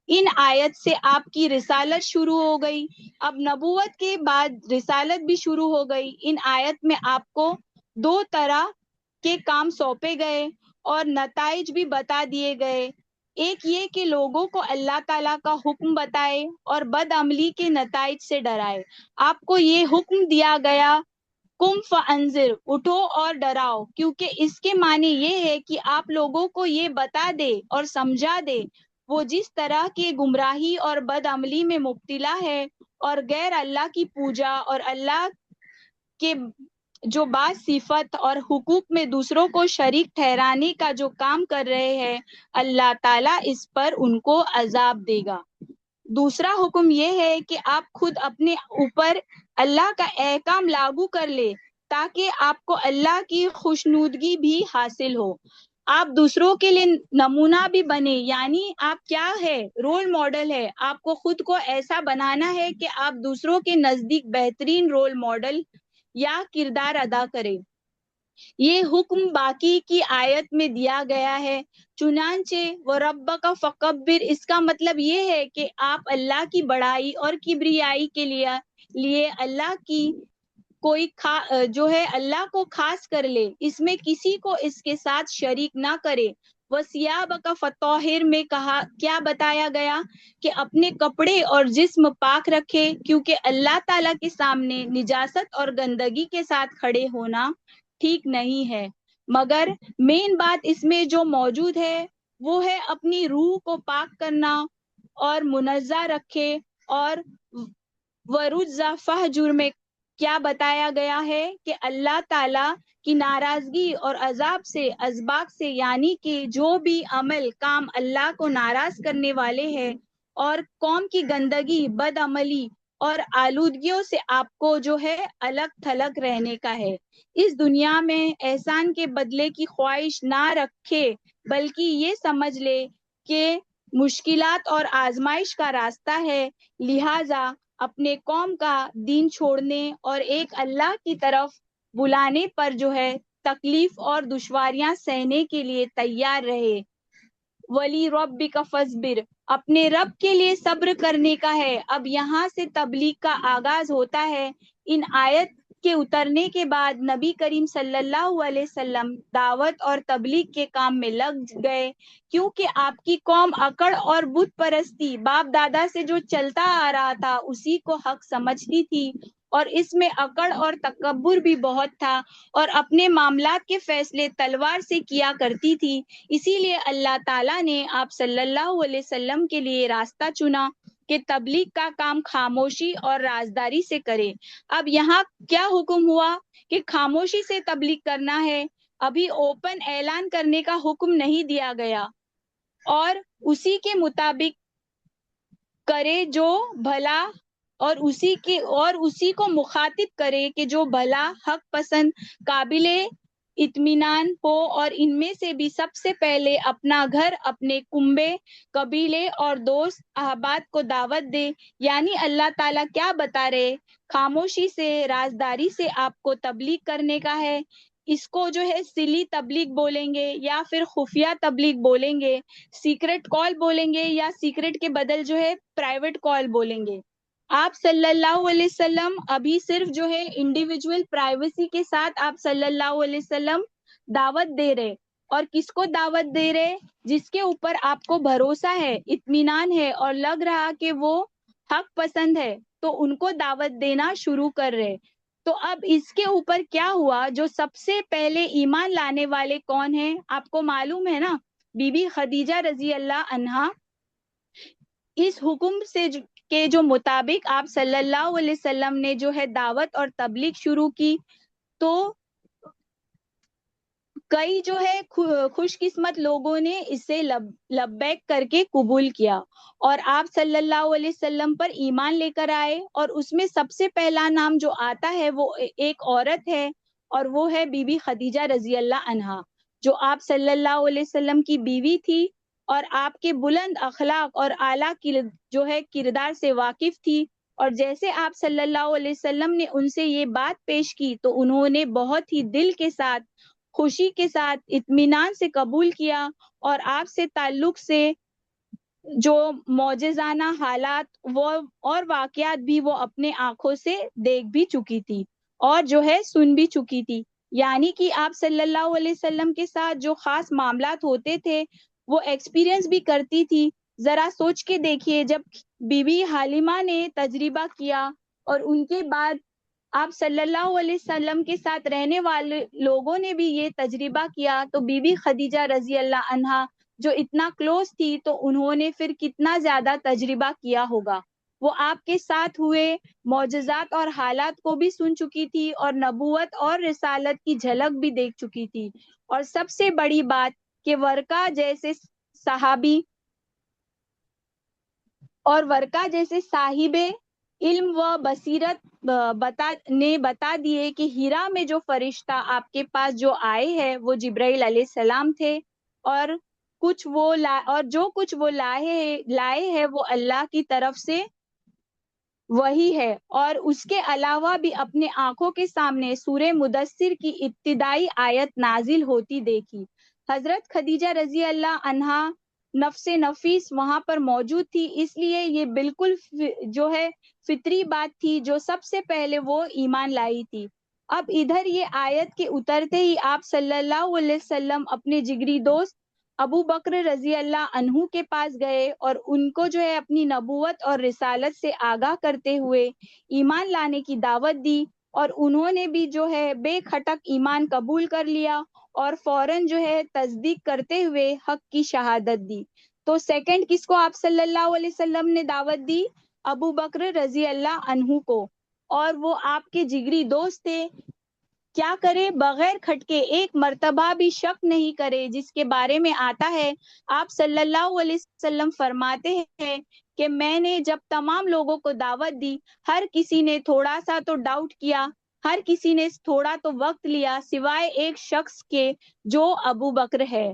ان آیت سے آپ کی رسالت شروع ہو گئی. اب نبوت کے بعد رسالت بھی شروع ہو گئی. ان آیت میں آپ کو 2 طرح کے کام سونپے گئے اور نتائج بھی بتا دیے گئے. ایک یہ کہ لوگوں کو اللہ تعالیٰ کا حکم بتائے اور بدعملی کے نتائج سے ڈرائے. آپ کو یہ حکم دیا گیا قم فانذر، اٹھو اور ڈراؤ، کیونکہ اس کے معنی یہ ہے کہ آپ لوگوں کو یہ بتا دے اور سمجھا دے وہ جس طرح کے گمراہی اور بدعملی میں مبتلا ہے اور غیر اللہ کی پوجا اور اللہ کے جو بعض صفت اور حقوق میں دوسروں کو شریک ٹھہرانے کا جو کام کر رہے ہیں، اللہ تعالیٰ اس پر ان کو عذاب دے گا. دوسرا حکم یہ ہے کہ آپ خود اپنے اوپر اللہ کا احکام لاگو کر لے تاکہ آپ کو اللہ کی خوشنودگی بھی حاصل ہو. آپ دوسروں کے لیے نمونہ بھی بنے، یعنی آپ کیا ہے، رول ماڈل ہے. آپ کو خود کو ایسا بنانا ہے کہ آپ دوسروں کے نزدیک بہترین رول ماڈل یا کردار ادا کریں. یہ حکم باقی کی آیت میں دیا گیا ہے. چنانچہ وَرَبَّكَ فَكَبِّرْ، اس کا مطلب یہ ہے کہ آپ اللہ کی بڑائی اور کبریائی کے لیے اللہ کی کوئی جو ہے اللہ کو خاص کر لے، اس میں کسی کو اس کے ساتھ شریک نہ کرے. وَثِيَابَكَ فَطَهِّرْ میں کیا بتایا گیا کہ اپنے کپڑے اور جسم پاک رکھے، کیونکہ اللہ تعالیٰ کے سامنے نجاست اور گندگی کے ساتھ کھڑے ہونا ٹھیک نہیں ہے. مگر مین بات اس میں جو موجود ہے وہ ہے اپنی روح کو پاک کرنا اور منزہ رکھے. اور وَرُجْزَ فَہْجُرْ میں کیا بتایا گیا ہے کہ اللہ تعالیٰ کی ناراضگی اور عذاب سے، اسباق سے، یعنی کہ جو بھی عمل کام اللہ کو ناراض کرنے والے ہیں اور قوم کی گندگی، بد عملی اور آلودگیوں سے آپ کو جو ہے الگ تھلگ رہنے کا ہے. اس دنیا میں احسان کے بدلے کی خواہش نہ رکھے، بلکہ یہ سمجھ لے کہ مشکلات اور آزمائش کا راستہ ہے، لہٰذا اپنے قوم کا دین چھوڑنے اور ایک اللہ کی طرف بلانے پر جو ہے تکلیف اور دشواریاں سہنے کے لیے تیار رہے. ولی ربک فاصبر، اپنے رب کے لیے صبر کرنے کا ہے. اب یہاں سے تبلیغ کا آغاز ہوتا ہے. ان آیت کے اترنے کے بعد نبی کریم صلی اللہ علیہ وسلم دعوت اور تبلیغ کے کام میں لگ گئے، کیونکہ آپ کی قوم اکڑ اور بت پرستی باپ دادا سے جو چلتا آ رہا تھا اسی کو حق سمجھتی تھی، اور اس میں اکڑ اور تکبر بھی بہت تھا، اور اپنے معاملات کے فیصلے تلوار سے کیا کرتی تھی. اسی لیے اللہ تعالیٰ نے آپ صلی اللہ علیہ وسلم کے لیے راستہ چنا کہ تبلیغ کا کام خاموشی اور رازداری سے کرے. اب یہاں کیا حکم ہوا کہ خاموشی سے تبلیغ کرنا ہے، ابھی اوپن اعلان کرنے کا حکم نہیں دیا گیا. اور اسی کے مطابق کرے جو بھلا، اور اسی کو مخاطب کرے کہ جو بھلا، حق پسند، قابل اطمینان ہو، اور ان میں سے بھی سب سے پہلے اپنا گھر، اپنے کنبے، قبیلے اور دوست احباب کو دعوت دے. یعنی اللہ تعالیٰ کیا بتا رہے، خاموشی سے، رازداری سے آپ کو تبلیغ کرنے کا ہے. اس کو جو ہے سلی تبلیغ بولیں گے یا پھر خفیہ تبلیغ بولیں گے، سیکرٹ کال بولیں گے، یا سیکرٹ کے بدل جو ہے پرائیویٹ کال بولیں گے. آپ صلی اللہ علیہ وسلم ابھی صرف جو ہے انڈیویجول پرائیویسی کے ساتھ آپ صلی اللہ علیہ وسلم دعوت دے رہے. اور کس کو دعوت دے رہے؟ جس کے اوپر آپ کو بھروسہ ہے، اطمینان ہے، اور لگ رہا کہ وہ حق پسند ہے، تو ان کو دعوت دینا شروع کر رہے. تو اب اس کے اوپر کیا ہوا، جو سب سے پہلے ایمان لانے والے کون ہیں آپ کو معلوم ہے نا، بی بی خدیجہ رضی اللہ عنہا. اس حکم سے کے جو مطابق آپ صلی اللہ علیہ وسلم نے جو ہے دعوت اور تبلیغ شروع کی، تو کئی جو ہے خوش قسمت لوگوں نے اسے لبیک کر کے قبول کیا اور آپ صلی اللہ علیہ وسلم پر ایمان لے کر آئے. اور اس میں سب سے پہلا نام جو آتا ہے وہ ایک عورت ہے، اور وہ ہے بی بی خدیجہ رضی اللہ عنہا، جو آپ صلی اللہ علیہ وسلم کی بیوی تھی اور آپ کے بلند اخلاق اور اعلیٰ جو ہے کردار سے واقف تھی. اور جیسے آپ صلی اللہ علیہ وسلم نے ان سے یہ بات پیش کی تو انہوں نے بہت ہی دل کے ساتھ، خوشی کے ساتھ، اطمینان سے قبول کیا، اور آپ سے تعلق سے جو معجزانہ حالات وہ اور واقعات بھی وہ اپنے آنکھوں سے دیکھ بھی چکی تھی اور جو ہے سن بھی چکی تھی. یعنی کہ آپ صلی اللہ علیہ وسلم کے ساتھ جو خاص معاملات ہوتے تھے وہ ایکسپیرینس بھی کرتی تھی. ذرا سوچ کے دیکھیے، جب بی بی حلیمہ نے تجربہ کیا اور ان کے بعد آپ صلی اللہ علیہ وسلم کے ساتھ رہنے والے لوگوں نے بھی یہ تجربہ کیا، تو بی بی خدیجہ رضی اللہ عنہا جو اتنا کلوز تھی تو انہوں نے پھر کتنا زیادہ تجربہ کیا ہوگا. وہ آپ کے ساتھ ہوئے معجزات اور حالات کو بھی سن چکی تھی اور نبوت اور رسالت کی جھلک بھی دیکھ چکی تھی. اور سب سے بڑی بات کہ ورقہ جیسے صحابی اور ورقہ جیسے صاحب علم و بصیرت بتا دیے کہ ہیرا میں جو فرشتہ آپ کے پاس جو آئے ہیں وہ جبرائیل علیہ السلام تھے، اور جو کچھ وہ لائے ہیں وہ اللہ کی طرف سے وہی ہے، اور اس کے علاوہ بھی اپنے آنکھوں کے سامنے سورہ مدثر کی ابتدائی آیت نازل ہوتی دیکھی۔ حضرت خدیجہ رضی اللہ عنہا نفس نفیس وہاں پر موجود تھی، اس لیے یہ بالکل جو ہے فطری بات تھی جو سب سے پہلے وہ ایمان لائی تھی۔ اب ادھر یہ آیت کے اترتے ہی آپ صلی اللہ علیہ وسلم اپنے جگری دوست ابو بکر رضی اللہ عنہ کے پاس گئے اور ان کو جو ہے اپنی نبوت اور رسالت سے آگاہ کرتے ہوئے ایمان لانے کی دعوت دی، اور انہوں نے بھی جو ہے بے کھٹک ایمان قبول کر لیا اور فوراً جو ہے تصدیق کرتے ہوئے حق کی شہادت دی۔ تو سیکنڈ کس کو آپ صلی اللہ علیہ وسلم نے دعوت دی؟ ابو بکر رضی اللہ عنہ کو، اور وہ آپ کے جگری دوست تھے۔ کیا کرے؟ بغیر کھٹکے ایک مرتبہ بھی شک نہیں کرے، جس کے بارے میں آتا ہے آپ صلی اللہ علیہ وسلم فرماتے ہیں کہ میں نے جب تمام لوگوں کو دعوت دی، ہر کسی نے تھوڑا سا تو ڈاؤٹ کیا، ہر کسی نے تھوڑا تو وقت لیا، سوائے ایک شخص کے جو ابو بکر ہے،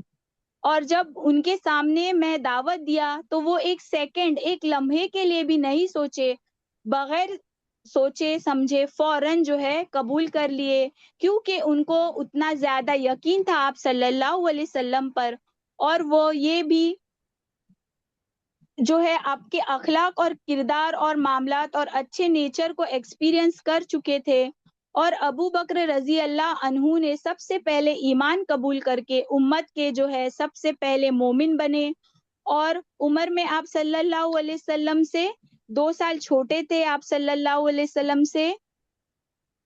اور جب ان کے سامنے میں دعوت دیا تو وہ ایک سیکنڈ، ایک لمحے کے لیے بھی نہیں سوچے، بغیر سوچے سمجھے فوراً جو ہے قبول کر لیے، کیونکہ ان کو اتنا زیادہ یقین تھا آپ صلی اللہ علیہ وسلم پر، اور وہ یہ بھی جو ہے آپ کے اخلاق اور کردار اور معاملات اور اچھے نیچر کو ایکسپیرینس کر چکے تھے۔ اور ابو بکر رضی اللہ عنہ نے سب سے پہلے ایمان قبول کر کے امت کے جو ہے سب سے پہلے مومن بنے، اور عمر میں آپ صلی اللہ علیہ وسلم سے 2 سال چھوٹے تھے آپ صلی اللہ علیہ وسلم سے،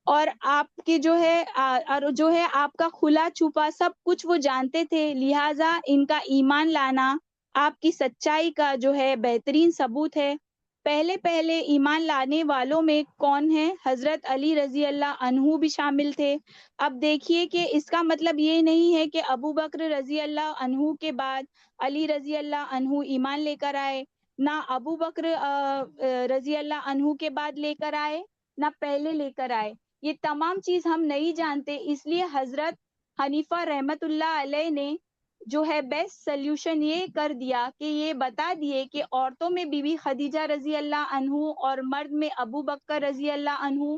اور آپ کے جو ہے آپ کا کھلا چھپا سب کچھ وہ جانتے تھے، لہٰذا ان کا ایمان لانا آپ کی سچائی کا جو ہے بہترین ثبوت ہے۔ پہلے ایمان لانے والوں میں کون ہے؟ حضرت علی رضی اللہ عنہ بھی شامل تھے۔ اب دیکھیے کہ اس کا مطلب یہ نہیں ہے کہ ابو بکر رضی اللہ عنہ کے بعد علی رضی اللہ عنہ ایمان لے کر آئے، نہ ابو بکر رضی اللہ عنہ کے بعد لے کر آئے، نہ پہلے لے کر آئے۔ یہ تمام چیز ہم نہیں جانتے، اس لیے حضرت حنیفہ رحمت اللہ علیہ نے جو ہے بیسٹ سلیوشن یہ کر دیا کہ یہ بتا دیے کہ عورتوں میں بی بی خدیجہ رضی اللہ عنہ، اور مرد میں ابو بکر رضی اللہ عنہ،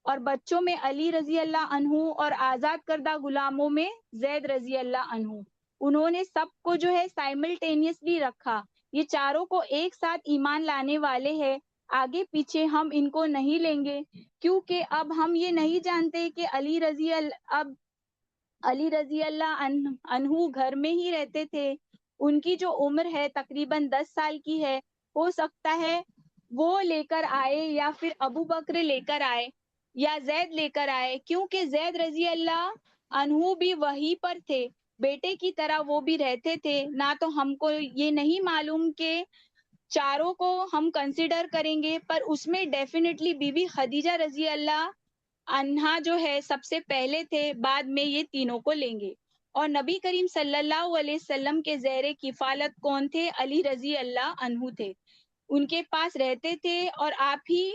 اور بچوں میں علی رضی اللہ عنہ، اور آزاد کردہ غلاموں میں زید رضی اللہ عنہ۔ انہوں نے سب کو جو ہے سائملٹینیسلی رکھا، یہ چاروں کو ایک ساتھ ایمان لانے والے ہیں، آگے پیچھے ہم ان کو نہیں لیں گے، کیونکہ اب ہم یہ نہیں جانتے کہ علی رضی اللہ عنہ گھر میں ہی رہتے تھے، ان کی جو عمر ہے تقریباً 10 سال کی ہے، ہو سکتا ہے وہ لے کر آئے، یا پھر ابو بکر لے کر آئے، یا زید لے کر آئے، کیونکہ زید رضی اللہ عنہ بھی وہی پر تھے، بیٹے کی طرح وہ بھی رہتے تھے، نہ تو ہم کو یہ نہیں معلوم کہ چاروں کو ہم کنسیڈر کریں گے، پر اس میں ڈیفینیٹلی بی بی خدیجہ رضی اللہ عنہا جو ہے سب سے پہلے تھے، بعد میں یہ تینوں کو لیں گے۔ اور نبی کریم صلی اللہ علیہ وسلم کے زیر کفالت کون تھے؟ علی رضی اللہ عنہ تھے، ان کے پاس رہتے تھے، اور آپ ہی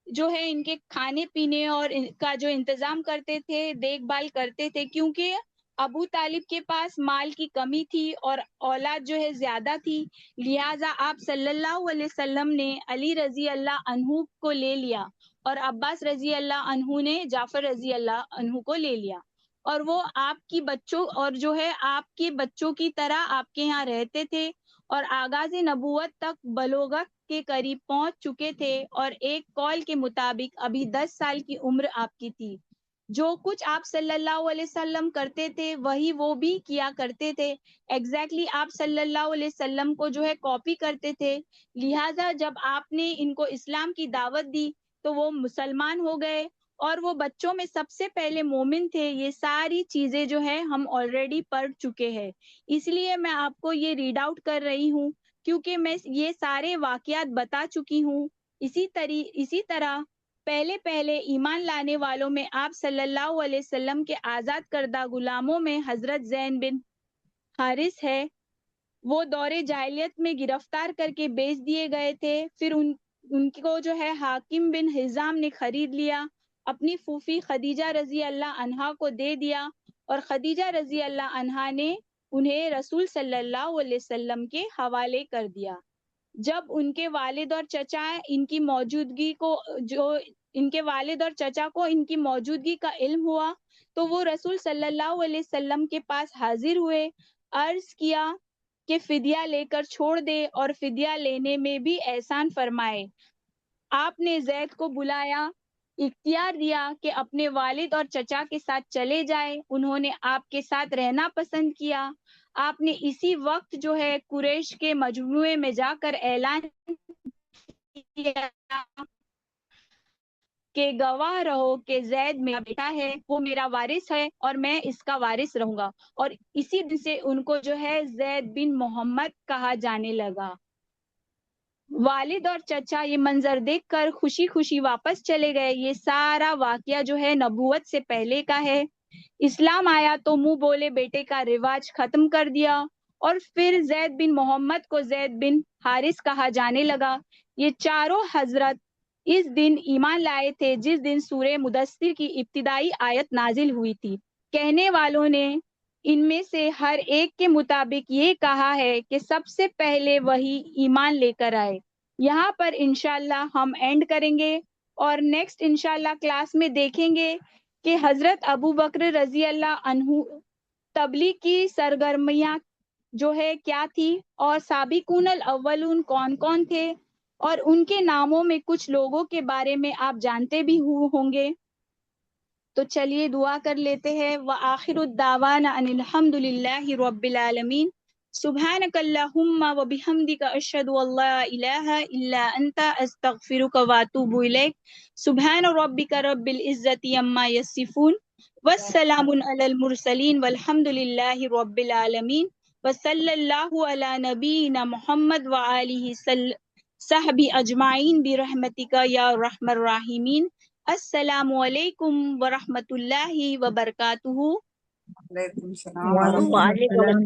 جو ہے ان کے کھانے پینے اور ان کا جو انتظام کرتے تھے، دیکھ بھال کرتے تھے، کیونکہ ابو طالب کے پاس مال کی کمی تھی اور اولاد جو ہے زیادہ تھی، لہٰذا آپ صلی اللہ علیہ وسلم نے علی رضی اللہ عنہ کو لے لیا، اور عباس رضی اللہ عنہ نے جعفر رضی اللہ عنہ کو لے لیا، اور وہ آپ کی بچوں اور جو ہے آپ کے بچوں کی طرح آپ کے یہاں رہتے تھے، اور آغاز نبوت تک بلوغت کے قریب پہنچ چکے تھے، اور ایک قول کے مطابق ابھی 10 سال کی عمر آپ کی تھی۔ جو کچھ آپ صلی اللہ علیہ وسلم کرتے تھے وہی وہ بھی کیا کرتے تھے، ایگزیکٹلی آپ صلی اللہ علیہ وسلم کو جو ہے کاپی کرتے تھے، لہٰذا جب آپ نے ان کو اسلام کی دعوت دی تو وہ مسلمان ہو گئے، اور وہ بچوں میں سب سے پہلے مومن تھے۔ یہ ساری چیزیں جو ہے ہم آلریڈی پڑھ چکے ہیں، اس لیے میں آپ کو یہ ریڈ آؤٹ کر رہی ہوں، کیونکہ میں یہ سارے واقعات بتا چکی ہوں۔ اسی طرح پہلے ایمان لانے والوں میں آپ صلی اللہ علیہ وسلم کے آزاد کردہ غلاموں میں حضرت زین بن حارث ہے، وہ دور جاہلیت میں گرفتار کر کے بیچ دیے گئے تھے. پھر ان کو جو ہے حاکم بن حزام نے خرید لیا، اپنی پھوپھی خدیجہ رضی اللہ عنہا کو دے دیا، اور خدیجہ رضی اللہ عنہا نے انہیں رسول صلی اللہ علیہ وسلم کے حوالے کر دیا. جب ان کے والد اور چچا ان کی موجودگی کو ان کی موجودگی کا علم ہوا تو وہ رسول صلی اللہ علیہ وسلم کے پاس حاضر ہوئے. عرض کیا کہ فدیہ لے کر چھوڑ دے اور فدیہ لینے میں بھی احسان فرمائے. آپ نے زید کو بلایا، اختیار دیا کہ اپنے والد اور چچا کے ساتھ چلے جائے. انہوں نے آپ کے ساتھ رہنا پسند کیا. آپ نے اسی وقت جو ہے قریش کے مجموعے میں جا کر اعلان کیا کہ گواہ رہو کہ زید میرا بیٹا ہے، وہ میرا وارث ہے اور میں اس کا وارث رہوں گا. اور اسی دن سے ان کو جو ہے زید بن محمد کہا جانے لگا. والد اور چچا یہ منظر دیکھ کر خوشی خوشی واپس چلے گئے. یہ سارا واقعہ جو ہے نبوت سے پہلے کا ہے. اسلام آیا تو منہ بولے بیٹے کا رواج ختم کر دیا، اور پھر زید بن محمد کو زید بن حارث کہا جانے لگا. یہ چاروں حضرت اس دن ایمان لائے تھے جس دن سورہ مدثر کی ابتدائی آیت نازل ہوئی تھی. کہنے والوں نے ان میں سے ہر ایک کے مطابق یہ کہا ہے کہ سب سے پہلے وہی ایمان لے کر آئے. یہاں پر انشاءاللہ ہم اینڈ کریں گے، اور نیکسٹ انشاءاللہ کلاس میں دیکھیں گے کہ حضرت ابو بکر رضی اللہ عنہ تبلیغ کی سرگرمیاں جو ہے کیا تھی، اور سابقون الاولون کون کون تھے، اور ان کے ناموں میں کچھ لوگوں کے بارے میں آپ جانتے بھی ہوں گے. تو چلیے دعا کر لیتے ہیں. وآخر الدعوانا ان الحمد للہ رب العالمین. سبحانک اللہم وبحمدک اشہد ان لا الہ الا انت استغفرک واتوب الیک. سبحان ربک رب العزت عما یصفون والسلام علی المرسلین والحمد للہ رب العالمین. وصلی اللہ علی نبینا محمد وآلہ صحبہ اجمعین برحمتک یا ارحم الراحمین. السلام علیکم ورحمۃ اللہ وبرکاتہ. وعلیکم السلام وعلیکم ورحمۃ السلام.